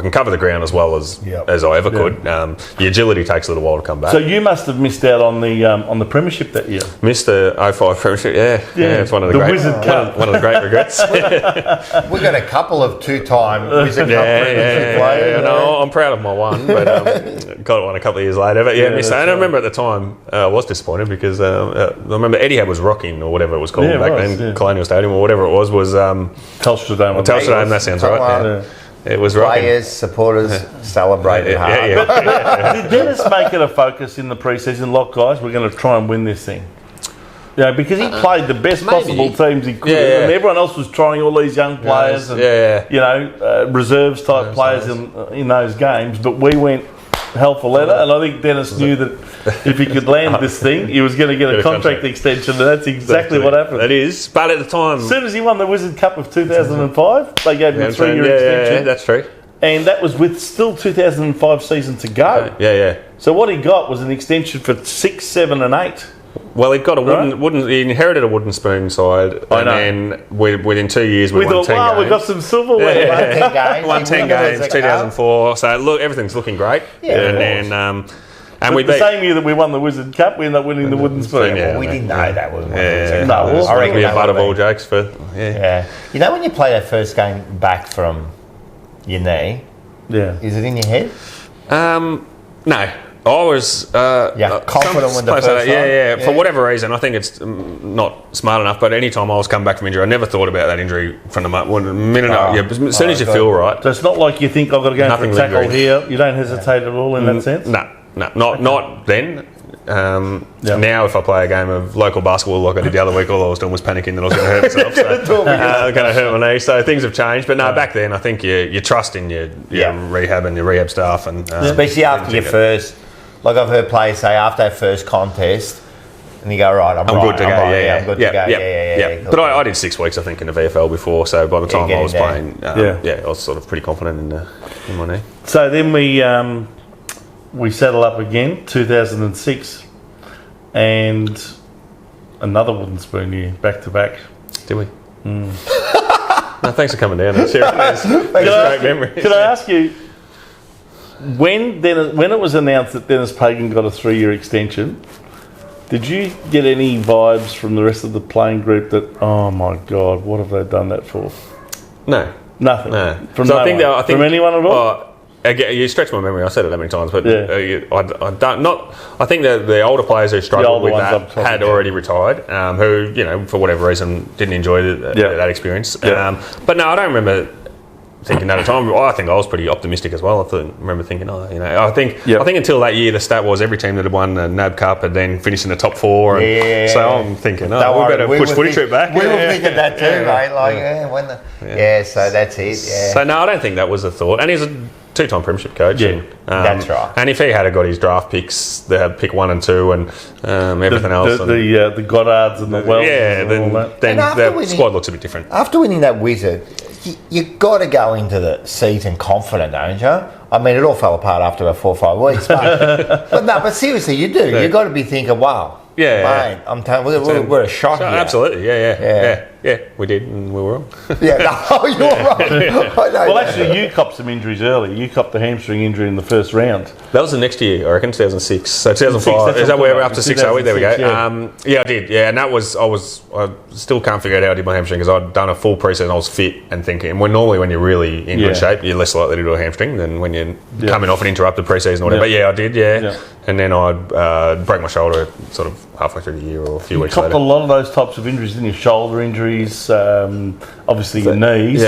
can cover the ground as well as I ever could. The agility takes a little while to come back. So you must have missed out on the premiership that year. Missed the 05 premiership. Yeah. It's one of the great Wizard Cup. One of the great regrets. We got a couple of 2-time Wizard Cup premiership players. No, I'm proud of my one, but got one a couple of years later. But missed that. And I remember at the time I was disappointed because I remember Etihad was rocking or whatever it was called back then. Colonial Stadium or whatever it was Telstra Dome. That sounds right. It was rocking. Players, supporters, celebrating hard. Did Dennis make it a focus in the pre-season? Look, guys, we're going to try and win this thing. Because he played the best possible teams he could, and everyone else was trying all these young players and reserves type players in those games. But we went hell for leather, and I think Dennis knew that if he could land this thing, he was going to get a contract extension, and that's exactly what happened. That is, but at the time, as soon as he won the Wizard Cup of 2005, they gave him a 3-year extension. Yeah, that's true. And that was with still 2005 season to go. Yeah. So what he got was an extension for 6, 7, and 8. Well, he got a wooden. He inherited a wooden spoon side, then within 2 years we won 10 games. We got some silverware. Won 10 games, 2004. So look, everything's looking great. And we the same year that we won the Wizard Cup, we ended up winning the wooden spoon. Well, we didn't know that was. I reckon we had butterball jokes for. You know when you play that first game back from your knee? Yeah. Is it in your head? No. I was confident with the first time. For whatever reason, I think it's not smart enough. But any time I was coming back from injury, I never thought about that injury from the minute. As soon as you feel right. So it's not like you think I've got to go for a tackle here. You don't hesitate at all in that sense. No, not then. Now, if I play a game of local basketball like I did the other week, all I was doing was panicking that I was going to hurt myself. Going to hurt my knee. So things have changed. But no, back then I think you trust in your rehab and your rehab staff, and especially after your first. Like I've heard players say after their first contest, and you go, right, I'm good to go. I'm good to go. Yeah. But I did 6 weeks, I think, in the VFL before. So by the time I was playing, I was sort of pretty confident in my knee. So then we settle up again, 2006, and another wooden spoon year, back to back. Did we? No, thanks for coming down and sharing this. Great memories. Can I ask you? When it was announced that Dennis Pagan got a 3-year extension, Did you get any vibes from the rest of the playing group that, oh my God, what have they done that for? No. Nothing. No. From So no I think one? that, I think From anyone at all? Again, you stretch my memory. I said it that many times, but Yeah. I don't. Not. I think that the older players who struggled older with ones I'm that talking had about. already retired. Who, for whatever reason, didn't enjoy that experience. Yeah. But no, I don't remember thinking that at the time. I think I was pretty optimistic as well. I remember thinking, I think until that year, the stat was every team that had won the NAB Cup had then finished in the top 4. And so I'm thinking, we better push Footy Trip back. We were thinking that too, mate. So that's it. Yeah. So no, I don't think that was a thought. And he's a 2-time premiership coach. Yeah, and, that's right. And if he had got his draft picks, they had pick 1 and 2 and everything else. The Goddards and the Wells. then the squad looks a bit different. After winning that Wizard, you got to go into the season confident, don't you? I mean, it all fell apart after about 4 or 5 weeks. But seriously, you do. You got to be thinking, wow. Mate, I'm telling you, we're a shock here. Absolutely, yeah, we did, and we were wrong. You're right. Well, actually, you copped some injuries early. You copped the hamstring injury in the first round. That was the next year, I reckon, 2006. So 2005. Is that where we're up to 6, are we? There we go. Yeah. I did. Yeah, and that was, I still can't figure out how I did my hamstring because I'd done a full pre-season, I was fit and thinking. And normally when you're really in good shape, you're less likely to do a hamstring than when you're coming off an interrupted pre-season or whatever. But I did, And then I'd break my shoulder sort of halfway through the year or a few weeks later. You copped a lot of those types of injuries, didn't you? Shoulder injuries, obviously your knees.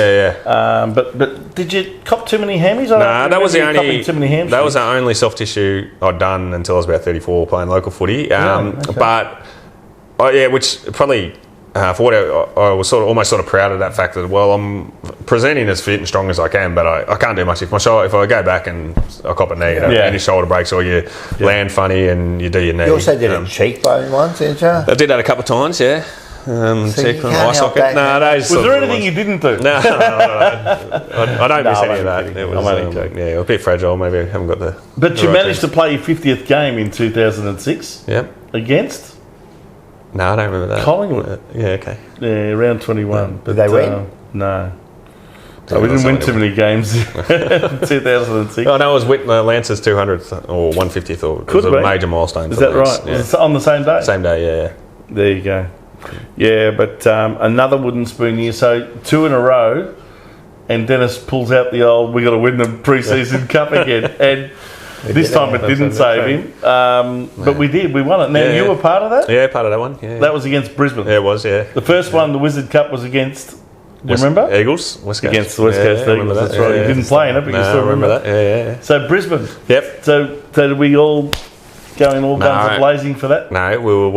But did you cop too many hammies? Nah, that was the only. Too many hamstrings. That was the only soft tissue I'd done until I was about 34 playing local footy. But which probably. For what I was almost proud of that fact that I'm presenting as fit and strong as I can, but I can't do much if I go back and I cop a knee and your shoulder breaks or you land funny and you do your knee. You also did a cheekbone once, didn't you? I did that a couple of times, So you can't eye socket. help Was there anything you didn't do? No. I don't miss any of that. It was, a bit fragile. Maybe I haven't got the. But you managed to play your 50th game in 2006. Yep. Against. No, I don't remember that. Collingwood. Okay. Yeah, round 21. Did they win? No. So we didn't win too many games in 2006. I know it was Whitmer Lance's 200th or 150th, or it was a major milestone. Is that right? Yeah. Was it on the same day? Same day, yeah. There you go. Yeah, but another wooden spoon year. So 2 in a row, and Dennis pulls out the old, we got to win the pre-season cup again. And this time it didn't save him. But we did. We won it. Now, you were part of that? Yeah, part of that one. Yeah. That was against Brisbane. Yeah, it was, yeah. The first one, the Wizard Cup, was against... Do you remember? Eagles. West Coast. Against the West Coast Eagles. That's right. You didn't play in it, but you still remember that. Yeah. So Brisbane. Yep. So did we all go in all guns a blazing for that? No, we were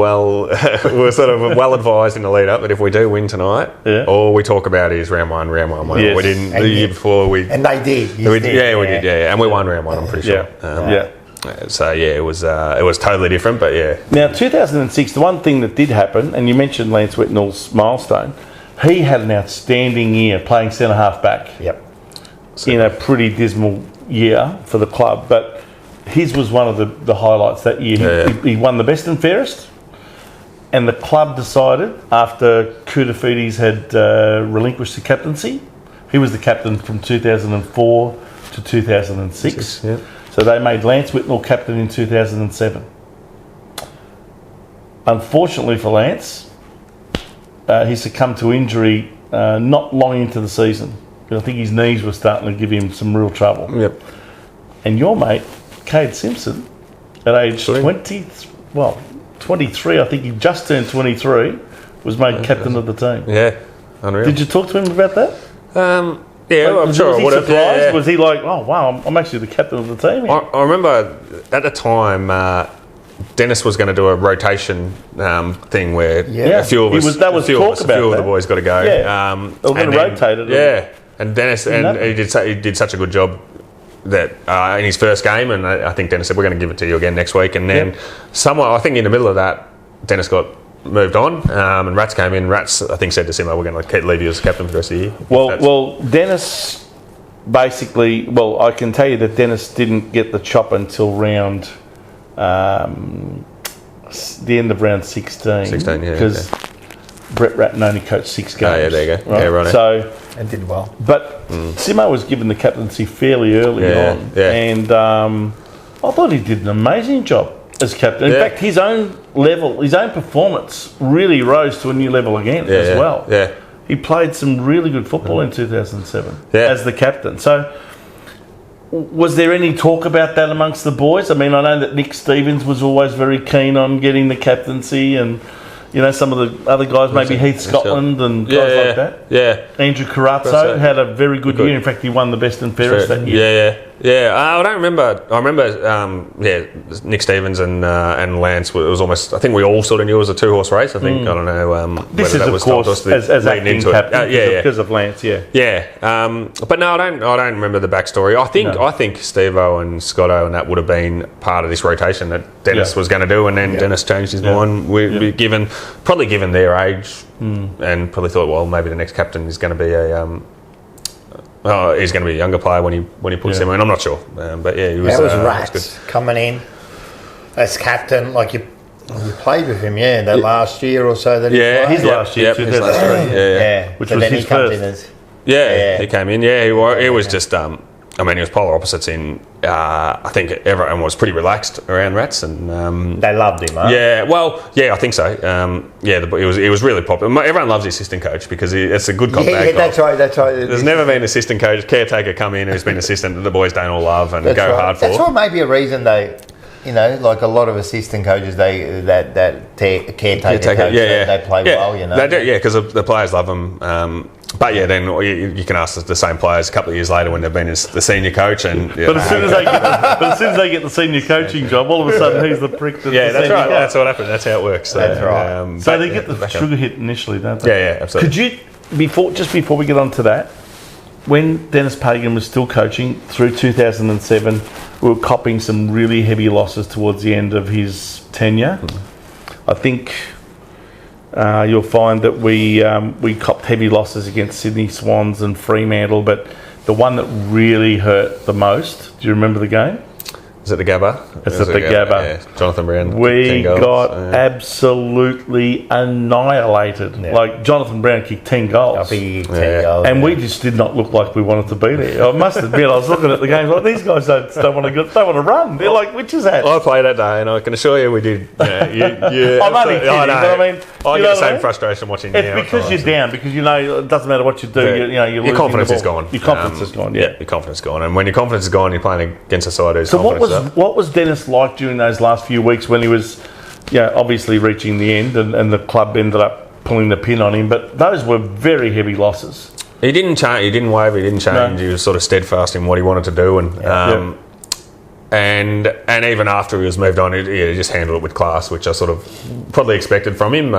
we were sort of well advised in the lead up that if we do win tonight, all we talk about is round one. Yes. We didn't the year before. And they did. We did, and we won round one. I'm pretty sure. So it was totally different, but Now 2006, the one thing that did happen, and you mentioned Lance Whitnall's milestone, he had an outstanding year playing centre half back. Yep. In a pretty dismal year for the club, but his was one of the highlights that year. He won the best and fairest, and the club decided after Koutoufides had relinquished the captaincy, he was the captain from 2004 to 2006. So they made Lance Whitnall captain in 2007. Unfortunately for Lance, he succumbed to injury not long into the season. I think his knees were starting to give him some real trouble. Yep. And your mate, Cade Simpson, at age 23, I think he just turned 23, was made captain of the team. Yeah, unreal. Did you talk to him about that? I'm sure I would have. Surprised? Was he like, oh wow, I'm actually the captain of the team? I remember at the time, Dennis was going to do a rotation thing where a few of us, a few of the boys got to go. Yeah. They were going to rotate it. Yeah, and Dennis, he did such a good job that in his first game, and I think Dennis said, we're going to give it to you again next week. And then somewhere, I think in the middle of that, Dennis got moved on, and Rats came in. Rats, I think, said to Simo, we're going to leave you as captain for the rest of the year. Well, Dennis basically, I can tell you that Dennis didn't get the chop until round... the end of round 16. 16, yeah. Because Brett Ratten only coached 6 games. Oh, yeah, there you go. Right? Yeah, right. So, and did well. But Simo was given the captaincy fairly early on. Yeah. And I thought he did an amazing job. as captain. In fact, his own performance really rose to a new level again as well. Yeah. He played some really good football in 2007 as the captain. So, was there any talk about that amongst the boys? I mean, I know that Nick Stevens was always very keen on getting the captaincy, and some of the other guys, maybe Heath Scotland and guys like that. Yeah. Andrew Carazzo had a very good year. In fact, he won the best and fairest that year. Yeah. I don't remember. I remember. Nick Stevens and Lance. It was almost. I think we all sort of knew it was a 2-horse race. I think I don't know. This is, of course, as acting captain because of Lance. Yeah. But no, I don't remember the backstory. I think Steve-O and Scotto and that would have been part of this rotation that Dennis was going to do, and then Dennis changed his mind. We given their age, and probably thought, well, maybe the next captain is going to be he's going to be a younger player when he puts him in. I'm not sure, but he was. That was Rats coming in as captain. Like you played with him, that last year or so that he played. His last year, 2003. Which was his first. He came in. He was just. He was polar opposites in. I think everyone was pretty relaxed around Rats, and they loved him. Huh? I think so. It was really popular. Everyone loves the assistant coach because it's a good cop. Bad cop. That's right. There's never been an assistant coach, caretaker come in who's been assistant that the boys don't all love and go hard for. That's why maybe a reason they. Like a lot of assistant coaches, that caretaker coach, they play well. They do, because the players love them. But then you can ask the same players a couple of years later when they've been as the senior coach, and but as soon as they get the senior coaching job, all of a sudden he's the prick. That's right. Coach. That's what happens. That's how it works. That's right. So they get the sugar hit initially, don't they? Yeah, absolutely. Could you before we get on to that, when Dennis Pagan was still coaching through 2007, we were copping some really heavy losses towards the end of his tenure. I think. You'll find that we copped heavy losses against Sydney Swans and Fremantle, but the one that really hurt the most, do you remember the game? Is it the Gabba? It's at the Gabba. Yeah. Jonathan Brown. We got absolutely annihilated. Yeah. Like Jonathan Brown kicked 10 goals. I think he kicked 10 goals. And we just did not look like we wanted to be there. I must admit, I was looking at the game like these guys don't want to run. They're like, which is that? I played that day, and I can assure you we did. I'm only kidding, but I mean, I get the same frustration watching. It's because you're down, because it doesn't matter what you do. Your confidence is gone. Your confidence is gone. Yeah, your confidence is gone, and when your confidence is gone, you're playing against a side who's what was Dennis like during those last few weeks when he was, obviously reaching the end, and the club ended up pulling the pin on him? But those were very heavy losses. He didn't change. He didn't waver. He didn't change. No. He was sort of steadfast in what he wanted to do, and even after he was moved on, he just handled it with class, which I sort of probably expected from him.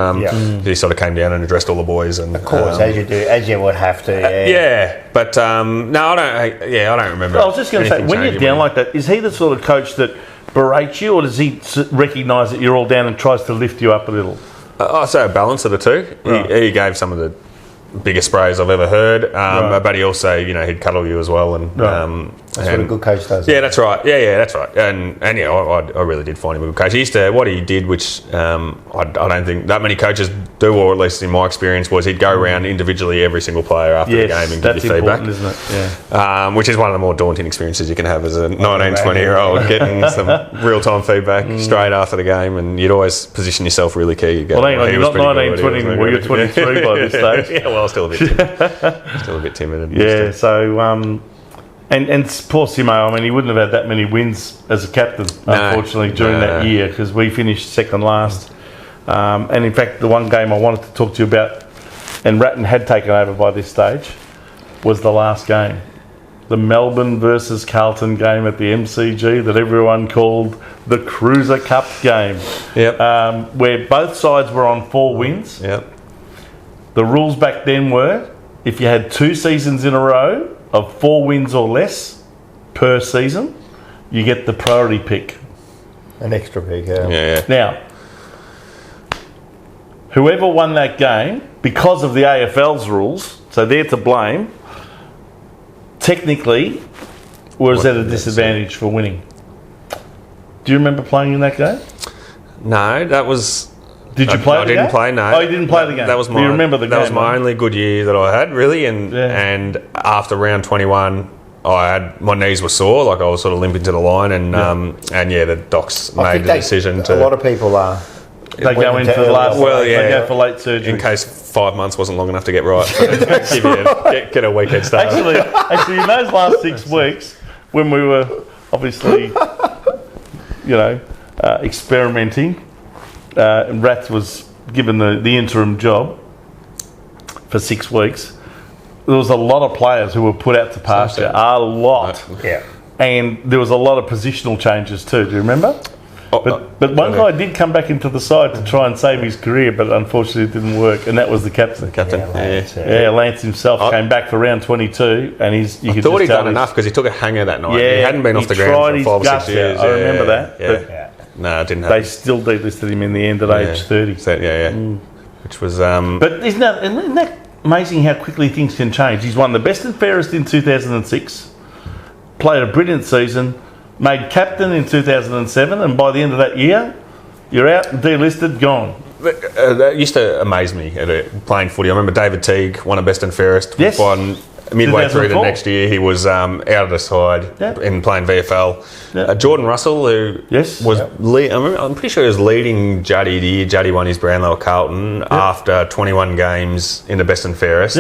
He sort of came down and addressed all the boys, and of course, as you would have to. But no, I don't. I don't remember. I was just going to say, when you're down like that, is he the sort of coach that berates you, or does he recognise that you're all down and tries to lift you up a little? I'd say a balance of the two. Right. He gave some of the biggest sprays I've ever heard, but he also, he'd cuddle you as well, and that's what a good coach does. Yeah, that's right. Yeah, that's right. And I really did find him a good coach. He used to, what he did, which I don't think that many coaches do, or at least in my experience, was he'd go around individually every single player after the game and give you feedback. Isn't it? Yeah. Which is one of the more daunting experiences you can have as a 19, 20-year-old, getting some real-time feedback straight after the game, and you'd always position yourself really key. Well, you're not 19, 20 anymore. You're 23 by this stage. Yeah, well, still a bit timid. Yeah, so and poor Simo, I mean, he wouldn't have had that many wins as a captain, unfortunately, during that year, because we finished second last. And in fact, the one game I wanted to talk to you about, and Ratton had taken over by this stage, was the last game. The Melbourne versus Carlton game at the MCG that everyone called the Cruiser Cup game. Yep. Where both sides were on 4 wins. Yep. The rules back then were, if you had 2 seasons in a row of 4 wins or less per season, you get the priority pick. An extra pick, yeah. Now, whoever won that game, because of the AFL's rules, so they're to blame, technically was at a disadvantage for winning. Do you remember playing in that game? No, that was... Did you play the game? I didn't play, no. Oh, you didn't play the game? That was my, you remember the game? That was my only good year that I had, really. And after round 21, my knees were sore, like I was sort of limping to the line, and the docs made the decision to. A lot of people are. They go in for the last. Well, yeah, they go for late surgery in case 5 months wasn't long enough to get right. So get a week head start. Actually, in those last 6 weeks, when we were obviously, experimenting, and Rats was given the interim job for 6 weeks. There was a lot of players who were put out to pasture. A lot. Yeah. And there was a lot of positional changes too. Do you remember? But one guy did come back into the side to try and save his career, but unfortunately it didn't work, and that was the captain. Lance himself came back for round 22, and I thought he'd done enough because he took a hanger that night. He hadn't been off the ground for 5 or 6 years. I remember that. No, it didn't happen. They still delisted him in the end at age 30. Which was... But isn't that amazing how quickly things can change? He's won the best and fairest in 2006, played a brilliant season, made captain in 2007, and by the end of that year, you're out, delisted, gone. That used to amaze me playing footy. I remember David Teague won a best and fairest. Yes. Won midway through the next year, he was out of the side in playing VFL. Jordan Russell, who was I'm pretty sure he was leading Juddy the year Juddy won his Brownlow at Carlton after 21 games in the best and fairest.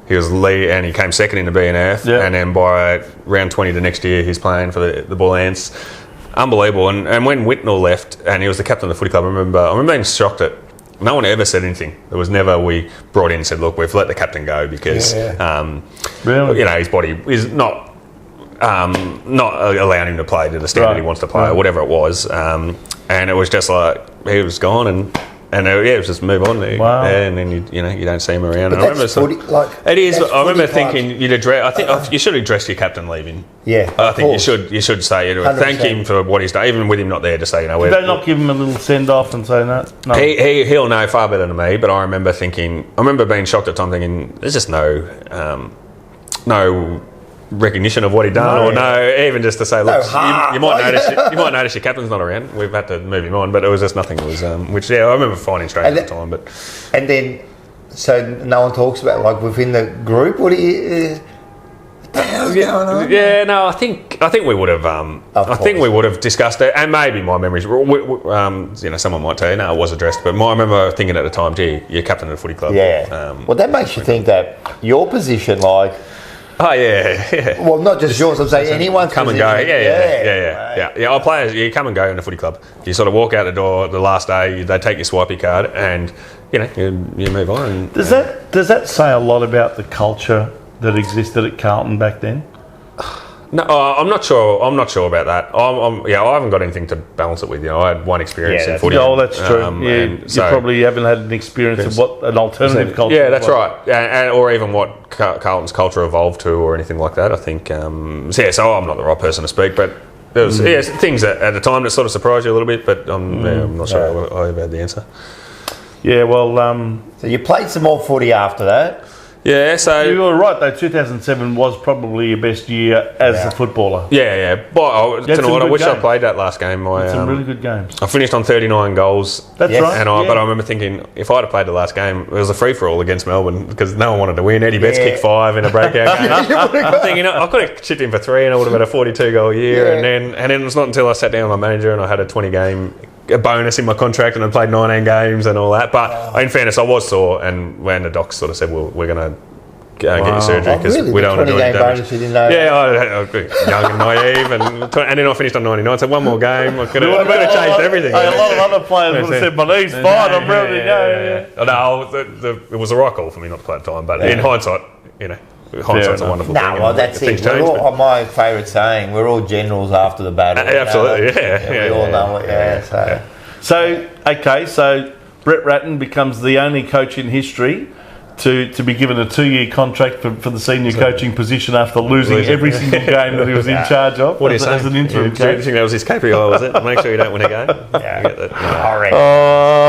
He was lead, and he came second in the BNF, and then by round 20 the next year, he's playing for the Bull Ants. Unbelievable. And when Whitnall left, and he was the captain of the footy club, I remember being shocked that no one ever said anything. There was never we brought in and said, look, we've let the captain go because his body is not allowing him to play to the standard he wants to play, or whatever it was. And it was just like he was gone, and it was just move on. And then you don't see him around. But and that's I remember it is. I remember thinking you'd address. I think you should address your captain leaving. Yeah, I think you should say thank him for what he's done, even with him not there to say Did they not give him a little send off and say that? No. He'll know far better than me. But I remember being shocked at the time, thinking there's just no recognition of what he'd done, even just to say, look, you might notice your captain's not around. We've had to move him on, but it was just nothing. It was I remember finding strange at the time. But and then so no one talks about like within the group. What do you? What the hell's going on? Yeah, no, I think we would have. I think we would have discussed it, and maybe my memories. Someone might tell you, no, it was addressed, but I remember thinking at the time, gee, you're captain of the footy club. Yeah. Well, that makes you think that your position, like. Oh yeah. Well, not just yours. I'm saying anyone's come and go. Yeah. Our players, you come and go in the footy club. You sort of walk out the door the last day. They take your swipey card, and you move on. And, does that say a lot about the culture that existed at Carlton back then? No, I'm not sure. I'm not sure about that. I haven't got anything to balance it with. I had one experience in footy. Oh, that's true. You probably haven't had an experience of what an alternative culture. Yeah, that's right. Or even what Carlton's culture evolved to, or anything like that. I think. So I'm not the right person to speak, but there was things at the time that sort of surprised you a little bit. But I'm not sure I've had the answer. Yeah, well. So you played some more footy after that. Yeah, so... You were right, though. 2007 was probably your best year as a footballer. Yeah. But I wish I played that last game. Some really good games. I finished on 39 goals. That's right. But I remember thinking, if I'd have played the last game, it was a free-for-all against Melbourne because no one wanted to win. Eddie Betts kicked 5 in a breakout game. I'm thinking, I could have chipped in for 3 and I would have had a 42-goal year. Yeah. And then it was not until I sat down with my manager and I had a 20-game... a bonus in my contract, and I played 19 games and all that. But in fairness, I was sore, and when the docs sort of said, "Well, we're going to get you surgery because we don't want to do any damage." You didn't know I was young and naive, and then I finished on 99. So one more game, I could have changed everything. A lot of other players would have said, "My knee's fine, I'm ready to go." No, it was the right call for me not to play at the time, but in hindsight, hindsight's a wonderful thing. Well, that's it. My favourite saying, we're all generals after the battle. Absolutely, we all know it, So Brett Ratten becomes the only coach in history to be given a 2-year contract for the senior coaching position after losing every single game that he was in charge of. What is as an interim coach? Do you think that was his KPI, was it? Make sure you don't win a game? I reckon.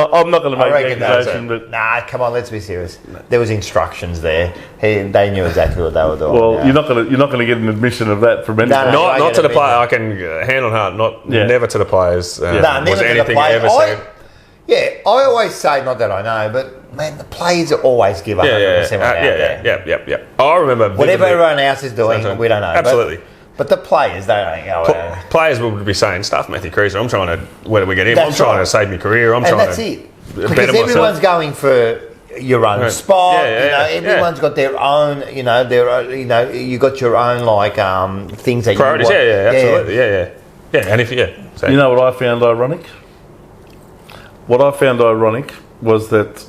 I'm not going to make that accusation, but... Nah, come on, let's be serious. There was instructions there. They knew exactly what they were doing. Well, you're not going to get an admission of that from anyone. Not to the player. I can hand on heart. Never to the players. Never was to anything the players. ever said? I always say, not that I know, but man, the players always give 100% out there. Yeah. I remember whatever everyone else is doing, we don't know. Absolutely. But the players, they don't go. Players will be saying, stuff Matthew Kreuzer, I'm trying to, where do we get him? I'm trying to save my career. I'm trying that's to it. better Because everyone's myself. going for your own spot. Everyone's got their own. You got your own things that priorities. you want. Absolutely. Yeah. And if so. You know what I found ironic? What I found ironic was that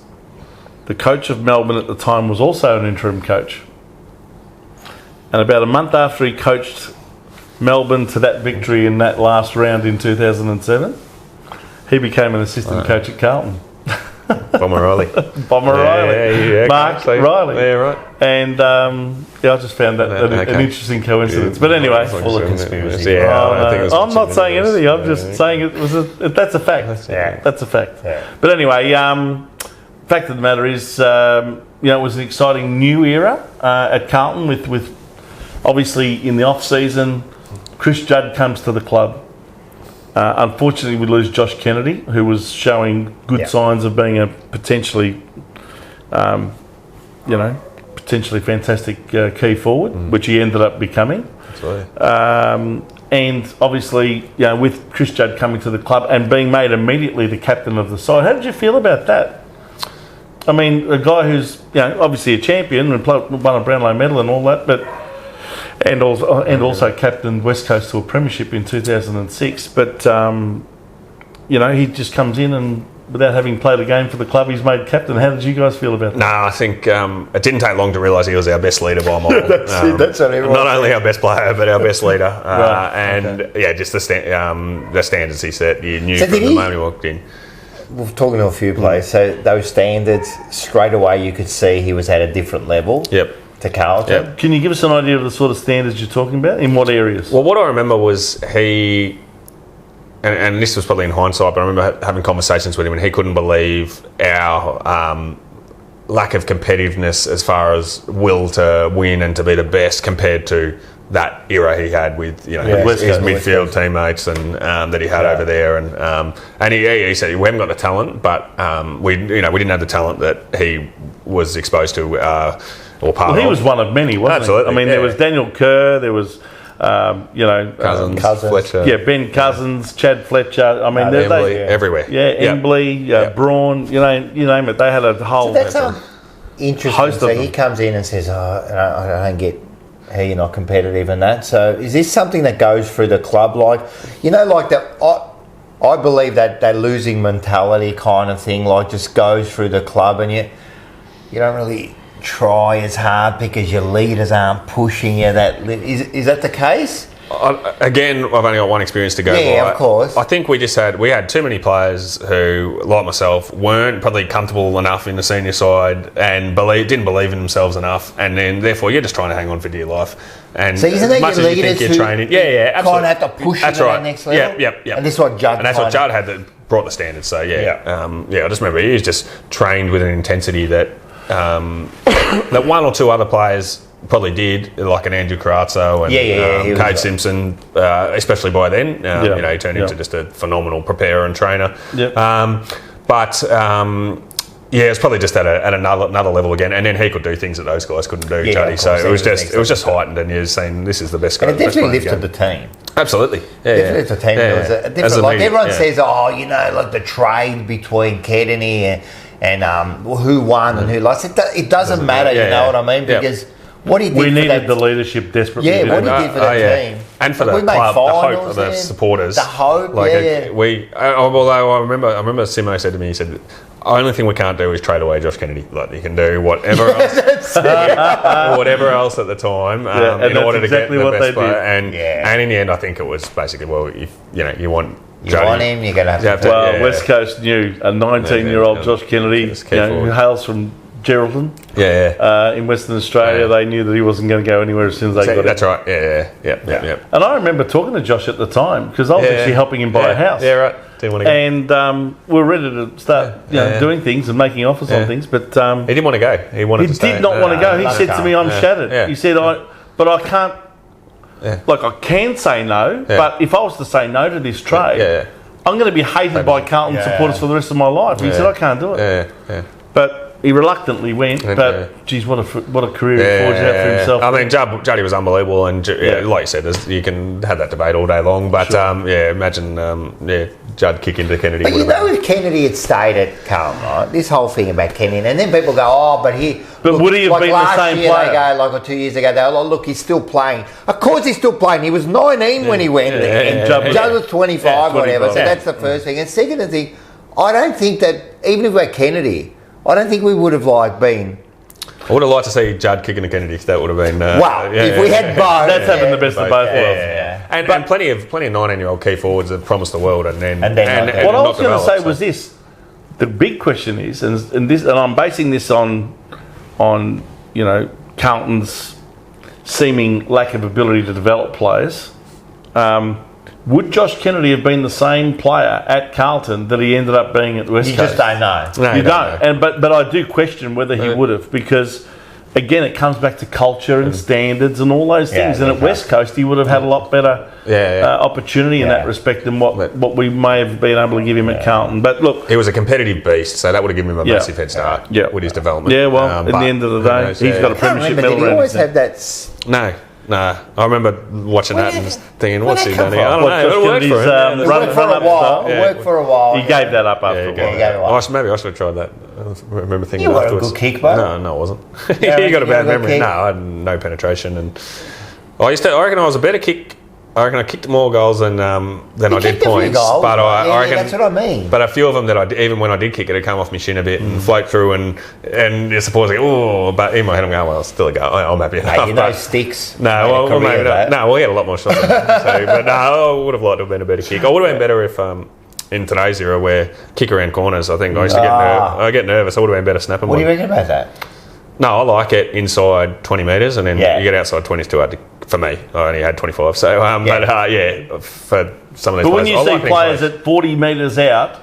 the coach of Melbourne at the time was also an interim coach. And about a month after he coached Melbourne to that victory in that last round in 2007, he became an assistant coach at Carlton. Bomber Riley. Mark Riley. Yeah, right. And I just found that an interesting coincidence. But anyway, Full of conspiracy. I'm not saying anything. I'm just saying that's a fact. That's a fact. Yeah. But anyway, fact of the matter is, it was an exciting new era at Carlton with obviously in the off season, Chris Judd comes to the club. Unfortunately, we lose Josh Kennedy, who was showing good signs of being a potentially fantastic key forward, which he ended up becoming. And obviously, with Chris Judd coming to the club and being made immediately the captain of the side, how did you feel about that? I mean, a guy who's obviously a champion and won a Brownlow medal and all that, but. And also captained West Coast to a premiership in 2006. But, he just comes in and without having played a game for the club, he's made captain. How did you guys feel about that? No, I think it didn't take long to realise he was our best leader by a mile. That's what everyone not only our best player, but our best leader. Just the standards he set. You knew from the moment he walked in. We're talking to a few players, so those standards, straight away you could see he was at a different level. Yep. To Carlton. Yep. Can you give us an idea of the sort of standards you're talking about? In what areas? Well, what I remember was he, and this was probably in hindsight, but I remember having conversations with him and he couldn't believe our lack of competitiveness as far as will to win and to be the best compared to that era he had with his midfield teammates and that he had over there, and he said we haven't got the talent, but we didn't have the talent that he was exposed to. He was one of many, wasn't Absolutely, he? I mean, there was Daniel Kerr, there was, Cousins, Fletcher. Yeah, Ben Cousins, Chad Fletcher. I mean, everywhere. Yeah, Embley, Braun, you name it. They had a whole... So that's interesting. So he comes in and says, I don't get how you're not competitive in that. So is this something that goes through the club? I believe that losing mentality kind of thing, just goes through the club and you don't really... try as hard because your leaders aren't pushing you. Is that the case? Again, I've only got one experience to go by. Yeah, of course. I think we had too many players who, like myself, weren't probably comfortable enough in the senior side and didn't believe in themselves enough, and then therefore you're just trying to hang on for dear life. And so isn't that your leaders who training, absolutely. kind of have to push you to that next level? Yep. And this is what Judd. And that's what Judd had that brought the standards. So I just remember he was just trained with an intensity that. That one or two other players probably did, like an Andrew Carazzo and Cade Simpson, especially by then. He turned into just a phenomenal preparer and trainer. Yep. It's probably just at another level again. And then he could do things that those guys couldn't do, Juddy. So it was just heightened, and you're saying this is the best guy. And it definitely lifted the team. Absolutely. Definitely lifted the team. There was a different, everyone says, the trade between Kedney and who won and who lost. It doesn't matter, you know what I mean? Because what he did we needed the leadership desperately. Yeah, what he did for that team. And for the club, the hope of the supporters. The hope, although I remember Simo said to me, he said, the only thing we can't do is trade away Josh Kennedy. You can do whatever else, whatever else at the time in order to get the best player. And in the end, I think it was basically, if you want him, you're going to have to. West Coast knew a 19-year-old Josh Kennedy, who hails from Geraldton, in Western Australia. They knew that he wasn't going to go anywhere as soon as they got him. That's right. Yeah. And I remember talking to Josh at the time because I was actually helping him buy a house. Yeah, right. Didn't want to go. And we were ready to start, doing things and making offers on things, but he didn't want to go. He wanted to stay. He did not want to go. He said to me, "I'm shattered." He said, "But I can't." I can say no, but if I was to say no to this trade, I'm going to be hated by Carlton supporters for the rest of my life. He said, I can't do it. But he reluctantly went, but geez, what a career he forged out for himself. I mean, Juddy was unbelievable, and like you said, you can have that debate all day long. But imagine Judd kicking to Kennedy. But if Kennedy had stayed at Carlton, right? This whole thing about Kennedy, and then people go, but would he have been the same player? Or 2 years ago, they were like, look, he's still playing. Of course, he's still playing. He was 19 when he went there, and Judd was 25, whatever. So that's the first thing. And second thing, I don't think that even if we're Kennedy, I don't think we would have been. I would have liked to see Judd kicking to Kennedy. That would have been. If we had both, that's having the best of both worlds. And plenty of 19-year-old key forwards have promised the world, and then what I was going to say was this: the big question is, and I'm basing this on Carlton's seeming lack of ability to develop players. Would Josh Kennedy have been the same player at Carlton that he ended up being at the West Coast? You just don't know. No, you don't. But I do question whether he would have, because again, it comes back to culture and standards and all those things. And at West Coast, he would have had a lot better opportunity in that respect than what we may have been able to give him at Carlton. But look, he was a competitive beast, so that would have given him a massive head start with his development. Yeah, well, at the end of the day, he's got a premiership medal. Did he always have that? No, I remember watching that and just thinking, what's he done here? I don't know. It worked for him. Worked for a while. He gave that up after a while. Maybe I should have tried that. I remember thinking you afterwards. You were a good kick, mate. No, I wasn't. You got a bad memory. No, I had no penetration, and I reckon I was a better kick. I reckon I kicked more goals than I did points. Goals, but I reckon that's what I mean. But a few of them even when I did kick it, come off my shin a bit and float through, and you're supposed to but in my head I'm going, well, still a go. I'm happy enough. Sticks. No, well, maybe not. No, we had a lot more shots. But no, I would have liked to have been a better kick. I would have been better if in today's era where kick around corners, I think I used to get nervous. I would have been better snapping. What do you reckon about that? No, I like it inside 20 metres, and then you get outside 20 is too hard for me. I only had 25, so for some of these. But when you see players at 40 metres out,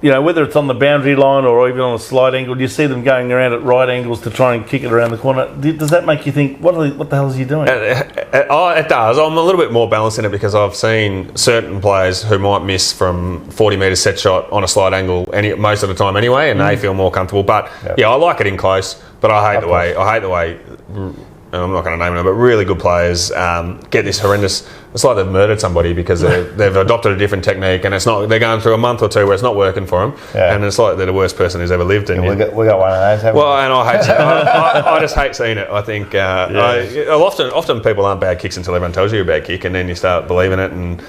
whether it's on the boundary line or even on a slight angle, you see them going around at right angles to try and kick it around the corner. Does that make you think, what the hell is he doing? It does. I'm a little bit more balanced in it because I've seen certain players who might miss from 40 metres set shot on a slight angle most of the time anyway, and they feel more comfortable. But I like it in close. But I hate the way. I'm not going to name them, but really good players get this horrendous. It's like they've murdered somebody because they've adopted a different technique, and they're going through a month or two where it's not working for them, and it's like they're the worst person who's ever lived. And we got one of those. And I just hate seeing it. I think often people aren't bad kicks until everyone tells you you're a bad kick, and then you start believing it. And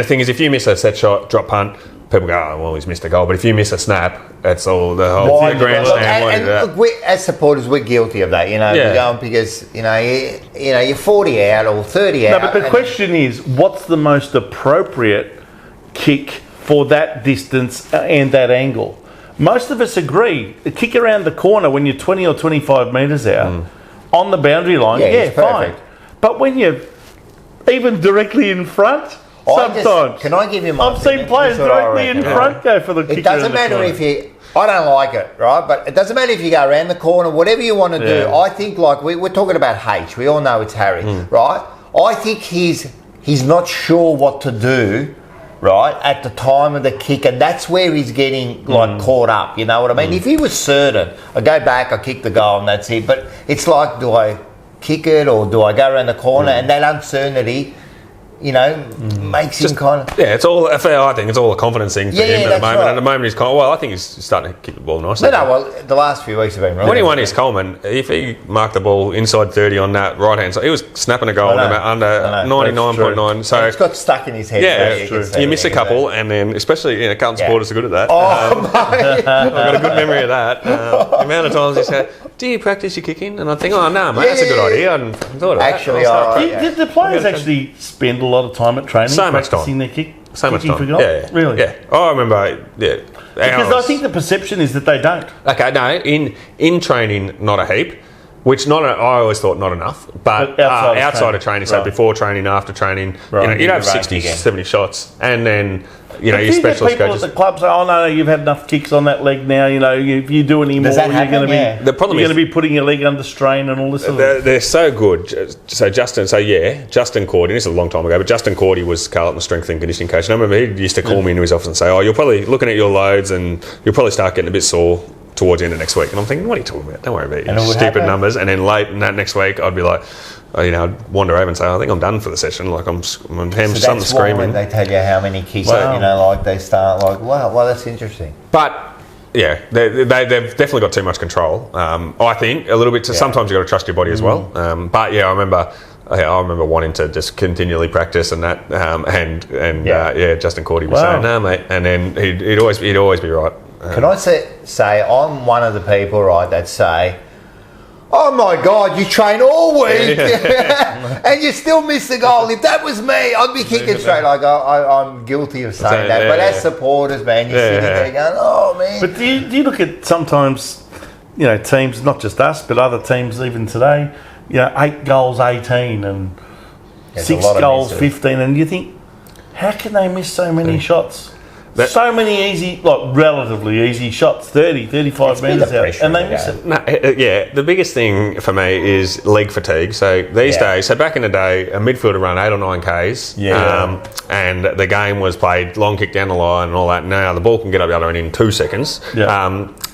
the thing is, if you miss a set shot, drop punt, people go, well, he's missed a goal. But if you miss a snap, that's all the whole grandstand. And look, as supporters, we're guilty of that. We're going because you're 40 out or 30 out. No, but the question is, what's the most appropriate kick for that distance and that angle? Most of us agree. A kick around the corner when you're 20 or 25 metres out on the boundary line, fine. But when you're even directly in front. Sometimes. Can I give you my I've seen players directly in front go for the kick. It doesn't matter if you... I don't like it, right? But it doesn't matter if you go around the corner, whatever you want to do. I think, we're talking about H. We all know it's Harry, right? I think he's not sure what to do, right, at the time of the kick, and that's where he's getting, caught up. You know what I mean? If he was certain, I go back, I kick the goal, and that's it. But it's like, do I kick it or do I go around the corner? And that uncertainty... makes him kind of... Yeah, it's all... I think it's all a confidence thing for him at the moment. Right. And at the moment, he's kind of... Well, I think he's starting to kick the ball nicely. The last few weeks have been right. When he won his Coleman, if he marked the ball inside 30 on that right-hand side, he was snapping a goal under 99.9. So it's got stuck in his head. Yeah, so you miss a couple, and then, especially, Carlton supporters are good at that. Mate! I've got a good memory of that. The amount of times he said, do you practice your kicking? And I think, no, mate, that's a good idea. I hadn't thought of that. Actually, did the players actually spend a lot of time at training practicing their kick? So much time. Yeah. Really? Yeah. I remember, Because I think the perception is that they don't. Okay, no, in training, not a heap. Which I always thought not enough, but outside of training, so before training, after training, you'd have 60, 70 shots, and then your specialist people coaches. At the club say, "Oh no, you've had enough kicks on that leg now. If you do any more, you're going to be putting your leg under strain and all this." They're so good. So Justin Cordy. This is a long time ago, but Justin Cordy was Carlton's strength and conditioning coach. And I remember he used to call me into his office and say, "Oh, you're probably looking at your loads, and you'll probably start getting a bit sore towards the end of next week. And I'm thinking, what are you talking about? Don't worry about And it it. would Stupid happen. numbers. And then late in that next week, I'd be like, I'd wander over and say, I think I'm done for the session. Like I'm something So that's screaming. when they tell you how many kicks, Wow. like they start like, wow, well, that's interesting. But yeah, they've definitely got too much control. I think a little bit. Sometimes you got to trust your body as well. But yeah, I remember wanting to just continually practice and that. Justin Cordy was saying, no, mate, and then he'd always be right. Can I say I'm one of the people, right, that say, oh my God, you train all week and you still miss the goal. If that was me, I'd be kicking straight. Like I'm guilty of saying that. But as supporters, man, you're sitting there going, oh man. But do you look at sometimes, teams, not just us, but other teams even today, 8 goals, 18 and There's 6 a lot of goals, misses. 15, and you think, how can they miss so many shots? So many easy, like relatively easy shots, 30, 35 It's been metres the out, pressure and they of the miss game. it. The biggest thing for me is leg fatigue. So these days, back in the day, a midfielder run 8 or 9 Ks, and the game was played long kick down the line and all that. Now the ball can get up the other end in 2 seconds,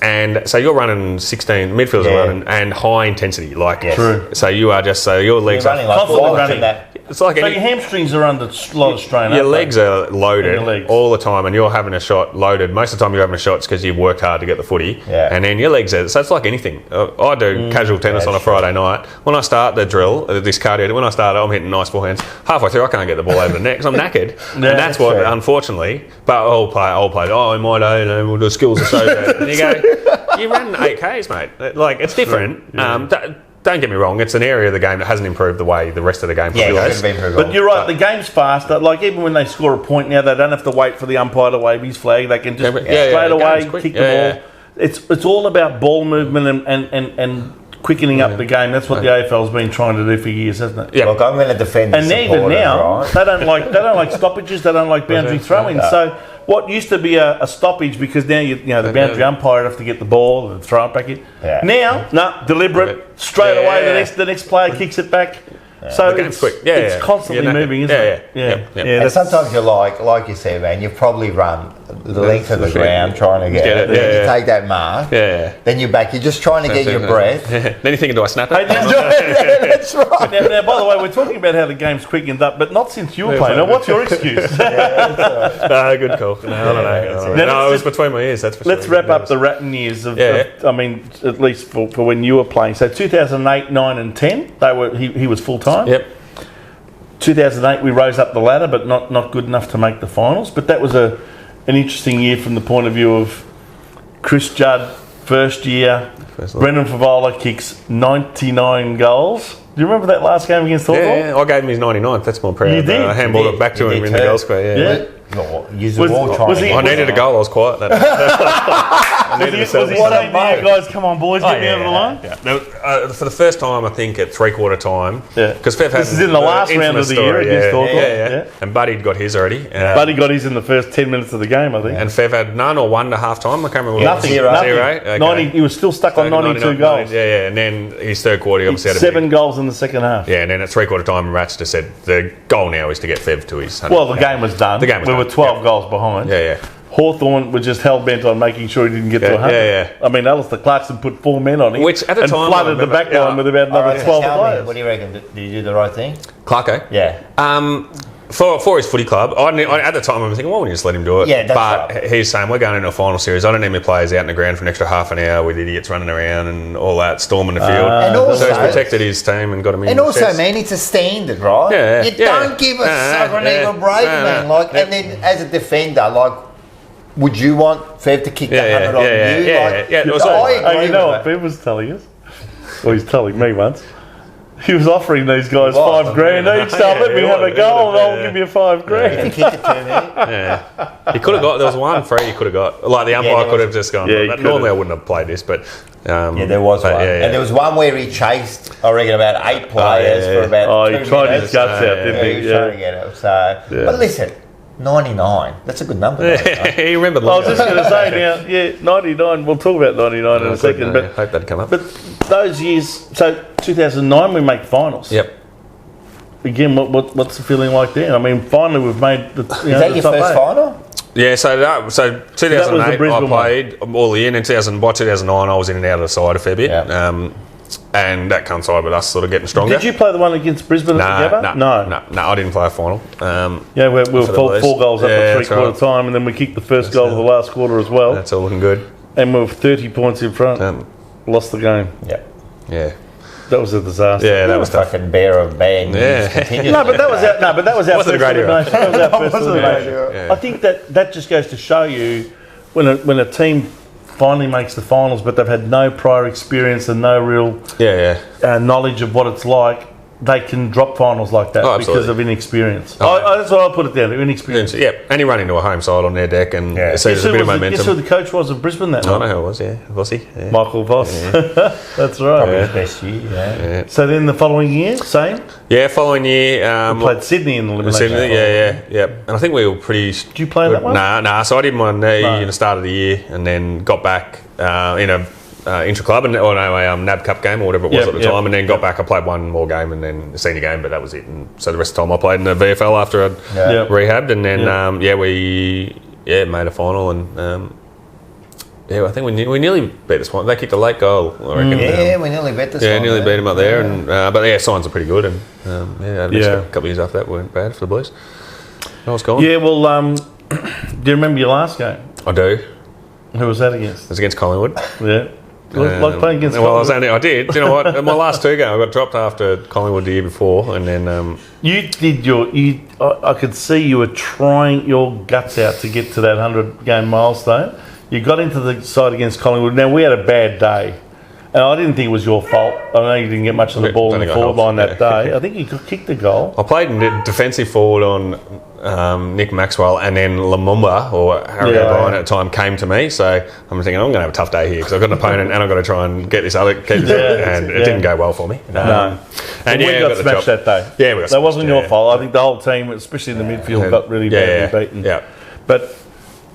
and so you're running 16 midfielders are running and high intensity, like True. So you are just your You're legs running are like Constantly flies running. in that. it's like So any, your hamstrings are under a lot of strain. your aren't they? legs are loaded And your legs. all the time, and you're having a shot loaded. Most of the time, you're having a shot because you've worked hard to get the footy, and then your legs are. So it's like anything. I do casual tennis on a Friday night. When I start the drill, this cardio, when I start, I'm hitting nice forehands. Halfway through, I can't get the ball over the net because I'm knackered, and that's what, unfortunately. But all play. Oh, in my day, the skills are so bad. And you go, you ran 8Ks, mate. Like it's different. Don't get me wrong, it's an area of the game that hasn't improved the way the rest of the game probably has. But you're right, the game's faster. Like even when they score a point now, they don't have to wait for the umpire to wave his flag. They can just straight away kick the ball. It's all about ball movement and quickening up the game. That's what the AFL's been trying to do for years, hasn't it? Yeah. Look, I'm going to defend the And even supporters, now, right? they don't like stoppages. They don't like boundary throwing. So what used to be a stoppage because now the boundary umpire would have to get the ball and throw it back in. Yeah. Now, deliberate, straight away. The next player kicks it back. So The game's it's, quick. it's constantly moving, isn't it? Yep. And sometimes you're like you said, man, you've probably run the length of the ground trying to get it. it, Then you take that mark. Then you're back. You're just trying to get your breath. Then you're thinking, do I snap it? That's right. Now, by the way, we're talking about how the game's quickened up, but not since you were playing. Now, what's your excuse? Good call. No, it was between my ears, that's for sure. Let's wrap up the Ratton years of I mean, at least for when you were playing. So 2008, 9 and 10, he was full-time. Yep. 2008, we rose up the ladder, but not good enough to make the finals. But that was an interesting year from the point of view of Chris Judd, first year. Brendan Favola kicks 99 goals. Do you remember that last game against Hawthorn? Yeah, I gave him his 99th. That's my prayer. You did? I handballed it back to him in the goal square. I needed a goal. I was quiet. I needed to Was settle he this saying to you guys, come on boys, get me over the line? Yeah. For the first time, I think at three-quarter time, because This is in the last round of the year against Hawthorn. Yeah. And Buddy got his already. Buddy got his in the first 10 minutes of the game, I think. And Fev had none or 1 to half time. I can't remember. Nothing. Zero. Okay. 90, he was still stuck on 92 goals. Yeah. And then his third quarter, he obviously had 7 goals in the second half. Yeah, and then at three-quarter time, Rats just said the goal now is to get Fev to his 100. Well, the game was done. We were 12 goals behind. Yeah. Hawthorn was just hell-bent on making sure he didn't get to 100. Yeah. I mean, Alistair Clarkson put 4 men on him. Which at the and time, flooded the back line with about another 12 players. What do you reckon? Did you do the right thing? Clarko? Yeah. For his footy club, at the time I was thinking, why wouldn't you just let him do it? Yeah, that's but right. He's saying we're going into a final series. I don't need my players out in the ground for an extra half an hour with idiots running around and all that, storming the field. And also, so he's protected his team and got him in. And also, man, it's a standard, right? Yeah, you don't give a sucker a break, man. And then as a defender, would you want Fev to kick that 100 on you? Yeah. You know what Fev was telling us? Well, he's telling me once. He was offering these guys $5 grand each time. Let me have a goal and I'll give you $5 grand. If you kick it to me. Yeah. He could have got, there was one free he could have got. Like the umpire could have just gone, normally I wouldn't have played this, but... there was one. And there was one where he chased, I reckon, about 8 players for about 2 minutes. He tried his guts out, didn't he? He was trying to get it. So, but listen, 99, that's a good number. He remembered I was just going to say now, 99, we'll talk about 99 in a second. But hope that'd come up. But those years, so 2009 we make finals. Yep. Again, what's the feeling like there? I mean, finally we've made the... Is that your first final? Yeah, so 2008 I played all year, and in 2009 I was in and out of the side a fair bit. Yeah. And that coincided with us sort of getting stronger. Did you play the one against Brisbane together? No, I didn't play a final. Yeah, we were 4 goals up at three-quarter time, and then we kicked the first goal of the last quarter as well. That's all looking good. And we were 30 points in front. Lost the game. Yeah. That was a disaster. Yeah, that was tough. Fucking bear of bad news. No, but that was our Wasn't a first great era. elimination. That was our first Wasn't a great elimination. era. Yeah. I think that just goes to show you when a team finally makes the finals, but they've had no prior experience and no real knowledge of what it's like, they can drop finals like that because of inexperience. That's what I'll put it down to, inexperience. Yeah, and he ran into a home side on their deck, and so there's a bit of momentum. Guess who the coach was of Brisbane that night? I know who it was, Vossi. Yeah. Michael Voss. Yeah. That's right. Probably his best year, So then the following year, same? Yeah, following year. We played Sydney in the elimination. Sydney, yeah. And I think we were pretty... Did you play that one? Nah. So I did my knee in the start of the year, and then got back in a intra-club, NAB Cup game or whatever it was at the time, and then got back. I played one more game and then a senior game, but that was it. And so the rest of the time I played in the VFL after I'd rehabbed, and then we made a final, and I think we nearly beat this one. They kicked a late goal, I reckon. We nearly beat this one. Yeah, nearly beat them up there, and but signs are pretty good, and the next couple of years after that weren't bad for the boys. That was cool. Yeah, well, do you remember your last game? I do. Who was that against? It was against Collingwood. Yeah. Like playing against Collingwood? I did. Do you know what? My last 2 games, I got dropped after Collingwood the year before, and then... You did I could see you were trying your guts out to get to that 100-game milestone. You got into the side against Collingwood. Now, we had a bad day, and I didn't think it was your fault. I know you didn't get much of the ball in the forward line that day. I think you kicked the goal. I played defensive forward on Nick Maxwell, and then Lumumba, or Harry O'Brien at the time, came to me. So I'm thinking, I'm going to have a tough day here because I've got an opponent and I've got to try and get this other... and it didn't go well for me. No. And we got smashed that day. Yeah, we got that wasn't your fault. I think the whole team, especially in the midfield, got really badly beaten. Yeah. But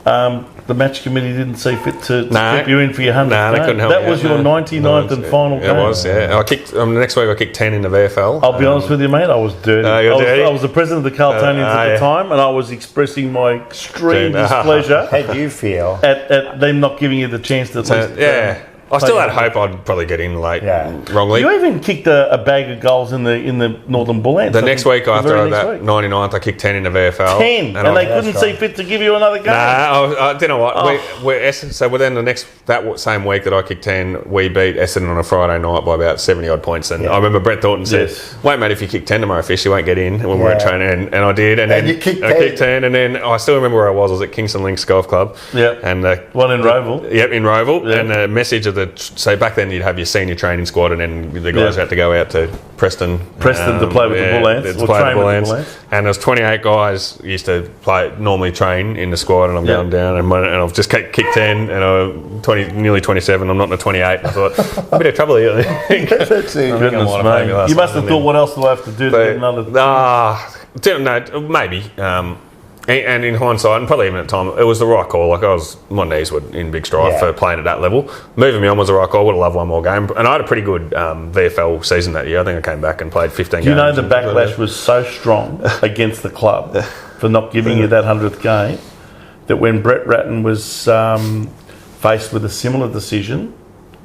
the match committee didn't see fit to keep you in for your 100th they couldn't help That was your 99th and final game. It was, yeah. I kicked, the next week I kicked 10 in the VFL. I'll be honest with you, mate, I was dirty. I was the president of the Carltonians at the time, and I was expressing my extreme displeasure. How do you feel? At them not giving you the chance to at least... I still had hope I'd probably get in late wrongly. You even kicked a bag of goals in the Northern Bull Ants. The next week after that 99th, I kicked 10 in the VFL. 10? And they couldn't see fit to give you another game? Nah, do you know what? So within that same week that I kicked 10, we beat Essendon on a Friday night by about 70-odd points. And I remember Brett Thornton said, wait, mate, if you kick 10 tomorrow, Fish, you won't get in. And we weren't training. And I did. And then you kicked 10. I kicked 10. And then I still remember where I was. I was at Kingston Links Golf Club. Yeah. And one in Roval. Yep, in Roval. Yeah. And the message of so back then you'd have your senior training squad, and then the guys had to go out to Preston to play with the Bull Ants, or train with the Bull Ants. And there was 28 guys used to normally train in the squad, and I'm going down, and I've just kicked 10, and I'm nearly 27. I'm not in the 28. I thought a bit of trouble here. Goodness, mate. You must have thought, what else do I have to do to get another? No, maybe. And in hindsight, and probably even at the time, it was the right call. Like my knees were in big strife for playing at that level. Moving me on was the right call. I would have loved one more game, and I had a pretty good VFL season that year. I think I came back and played 15 games. You know, the backlash was so strong against the club for not giving you that 100th game that when Brett Ratton was faced with a similar decision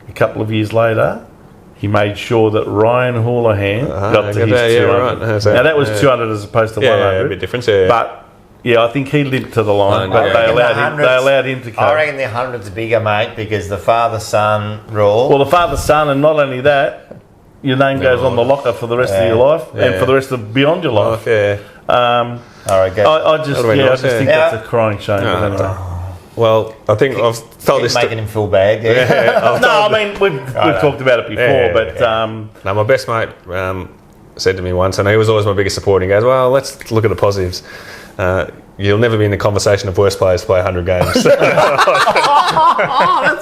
a couple of years later, he made sure that Ryan Houlihan got to his 200. Now that was 200 as opposed to 100. A bit different. But I think he limped to the line, but they allowed him to come. I reckon the 100's bigger, mate, because the father-son rule. Well, the father-son, and not only that, your name goes on the locker for the rest of your life, and for the rest of beyond your life. I just think that's a crying shame. Well, I think I've told this. Making him feel bad. I mean we've talked about it before, but no, my best mate said to me once, and he was always my biggest supporter. He goes, "Well, let's look at the positives. You'll never be in the conversation of worst players to play 100 games." That's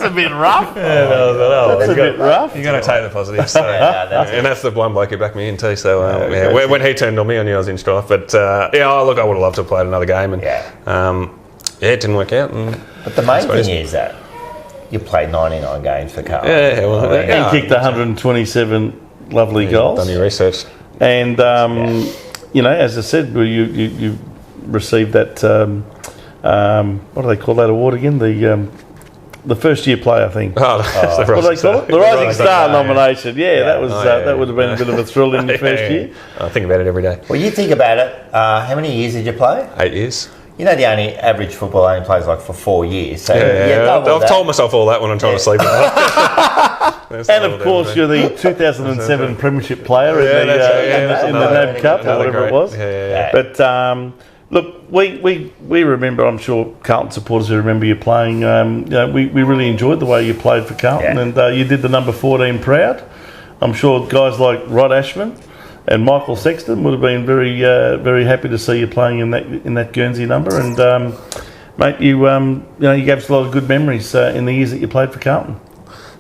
a bit rough. That's a bit rough. You got to take the positives. So. And that's the one bloke who backed me in too. So when he turned on me, I knew I was in strife. But I would have loved to have played another game, and it didn't work out. But the main thing is that you played 99 games for Carl. And kicked 127 lovely goals. Done your research. And as I said, you received that what do they call that award again? The first year player, I think. What do they call it? The Rising Star nomination. Yeah, that was that would have been a bit of a thrill in the first year. I think about it every day. Well, you think about it. How many years did you play? 8 years. You know, the only average footballer only plays like for 4 years. So I've told myself all that when I'm trying to sleep at night. And of course, you're the 2007 Premiership player in the NAB Cup or whatever it was. But look, we remember. I'm sure Carlton supporters who remember you playing. We really enjoyed the way you played for Carlton, and you did the number 14 proud. I'm sure guys like Rod Ashman and Michael Sexton would have been very, very happy to see you playing in that Guernsey number. And mate, you gave us a lot of good memories in the years that you played for Carlton.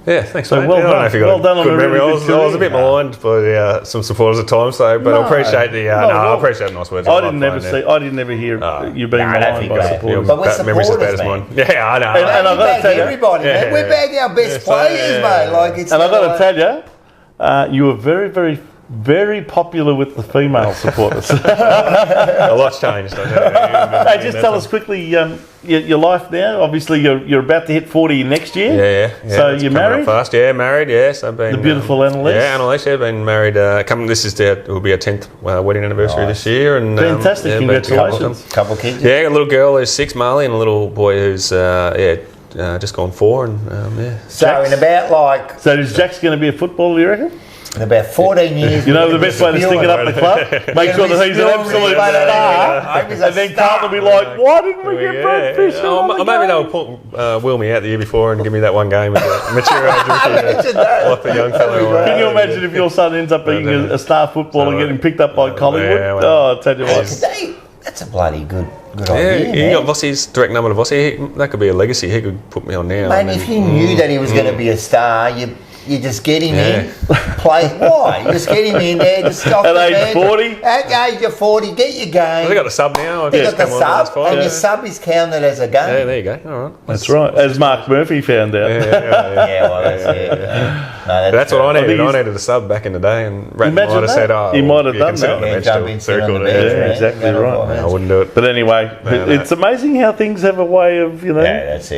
Yeah, thanks. So mate. well I don't know if you got done a good memory. Really I was a bit maligned by some supporters at times, though. But I appreciate I appreciate the nice words. I didn't ever hear you being maligned by supporters. But we're supporters, as bad as mine. Yeah, I know. And I've got to tell you, everybody, man, we bag our best players, mate. Like it's. And I've got to tell you, you were very, very, very popular with the female supporters. A lot's changed. Hey, just tell us quickly your life now. Obviously, you're about to hit 40 next year. Yeah. So you're married? Fast. Yeah, married. Yes, I've been the beautiful Annalise. Yeah, Annalise. Yeah, been married. It will be our 10th wedding anniversary this year. And fantastic! Congratulations. Couple kids. Yeah, a little girl who's 6, Marley, and a little boy who's just gone 4. And So in about So is Jack's going to be a footballer? You reckon? In about 14 years. You know the best way to stick it up the club? Make sure that he's an absolute star. And then Carlton will be like, why didn't we get Brad Fisher? Maybe they'll wheel me out the year before and give me that one game at the mature age of a young fellow. Can you imagine if your son ends up being a star footballer and getting picked up by Collingwood? I'll tell you what. Today, that's a bloody good idea. Yeah, you got Vossi's direct number to Vossi. That could be a legacy. He could put me on now. Mate, if you knew that he was going to be a star, you just get him in, play. Why? You just get him in there, just off at age 40? At age of 40, get your game. They got the sub now. They got the sub, and your sub is counted as a game. Yeah, there you go. All right. That's right. As Mark Murphy found out. Yeah, well, that's it. That's what I needed. I needed a sub back in the day, and Ratton might have said, he might have done that. Jump in, sit on the bench. Yeah, exactly right. I wouldn't do it. But anyway, it's amazing how things have a way of,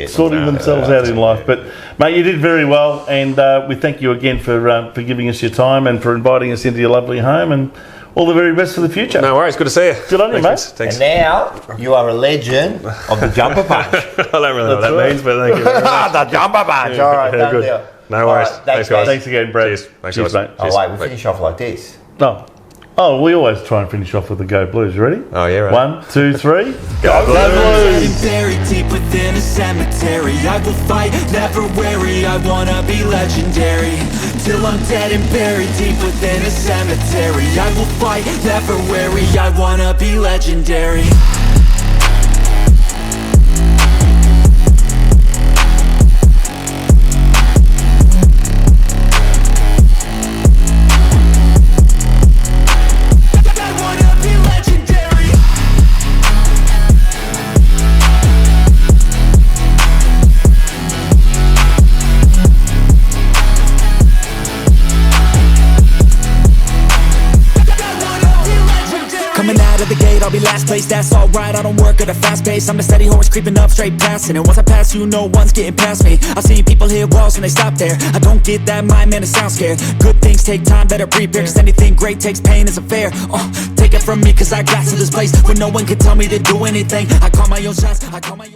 sorting themselves out in life. But, mate, you did very well, and we thank you again for giving us your time and for inviting us into your lovely home, and all the very best for the future. No worries, good to see you. Good on you, mate. Thanks. And now you are a legend of the jumper punch. I don't really know what that means, but thank you very much. The jumper punch. All right, done deal. No worries. Thanks, guys. Thanks again, Brad. Cheers. Thanks, mate. Oh, wait, we finish off like this. No. Oh, we always try and finish off with the Go Blues. You ready? Oh, yeah, right. 1, 2, 3. Go Blues! Buried deep within a cemetery, I will fight, never weary. I wanna be legendary. Till I'm dead and buried deep within a cemetery, I will fight, never weary. I wanna be legendary. I'll be last place, that's alright. I don't work at a fast pace. I'm a steady horse creeping up straight past it. And once I pass you, no one's getting past me. I've seen people hit walls and they stop there. I don't get that mind, man, it sounds scared. Good things take time, better prepare. Cause anything great takes pain, it's a fair. Take it from me, cause I got to this place where no one can tell me to do anything. I call my own shots, I call my own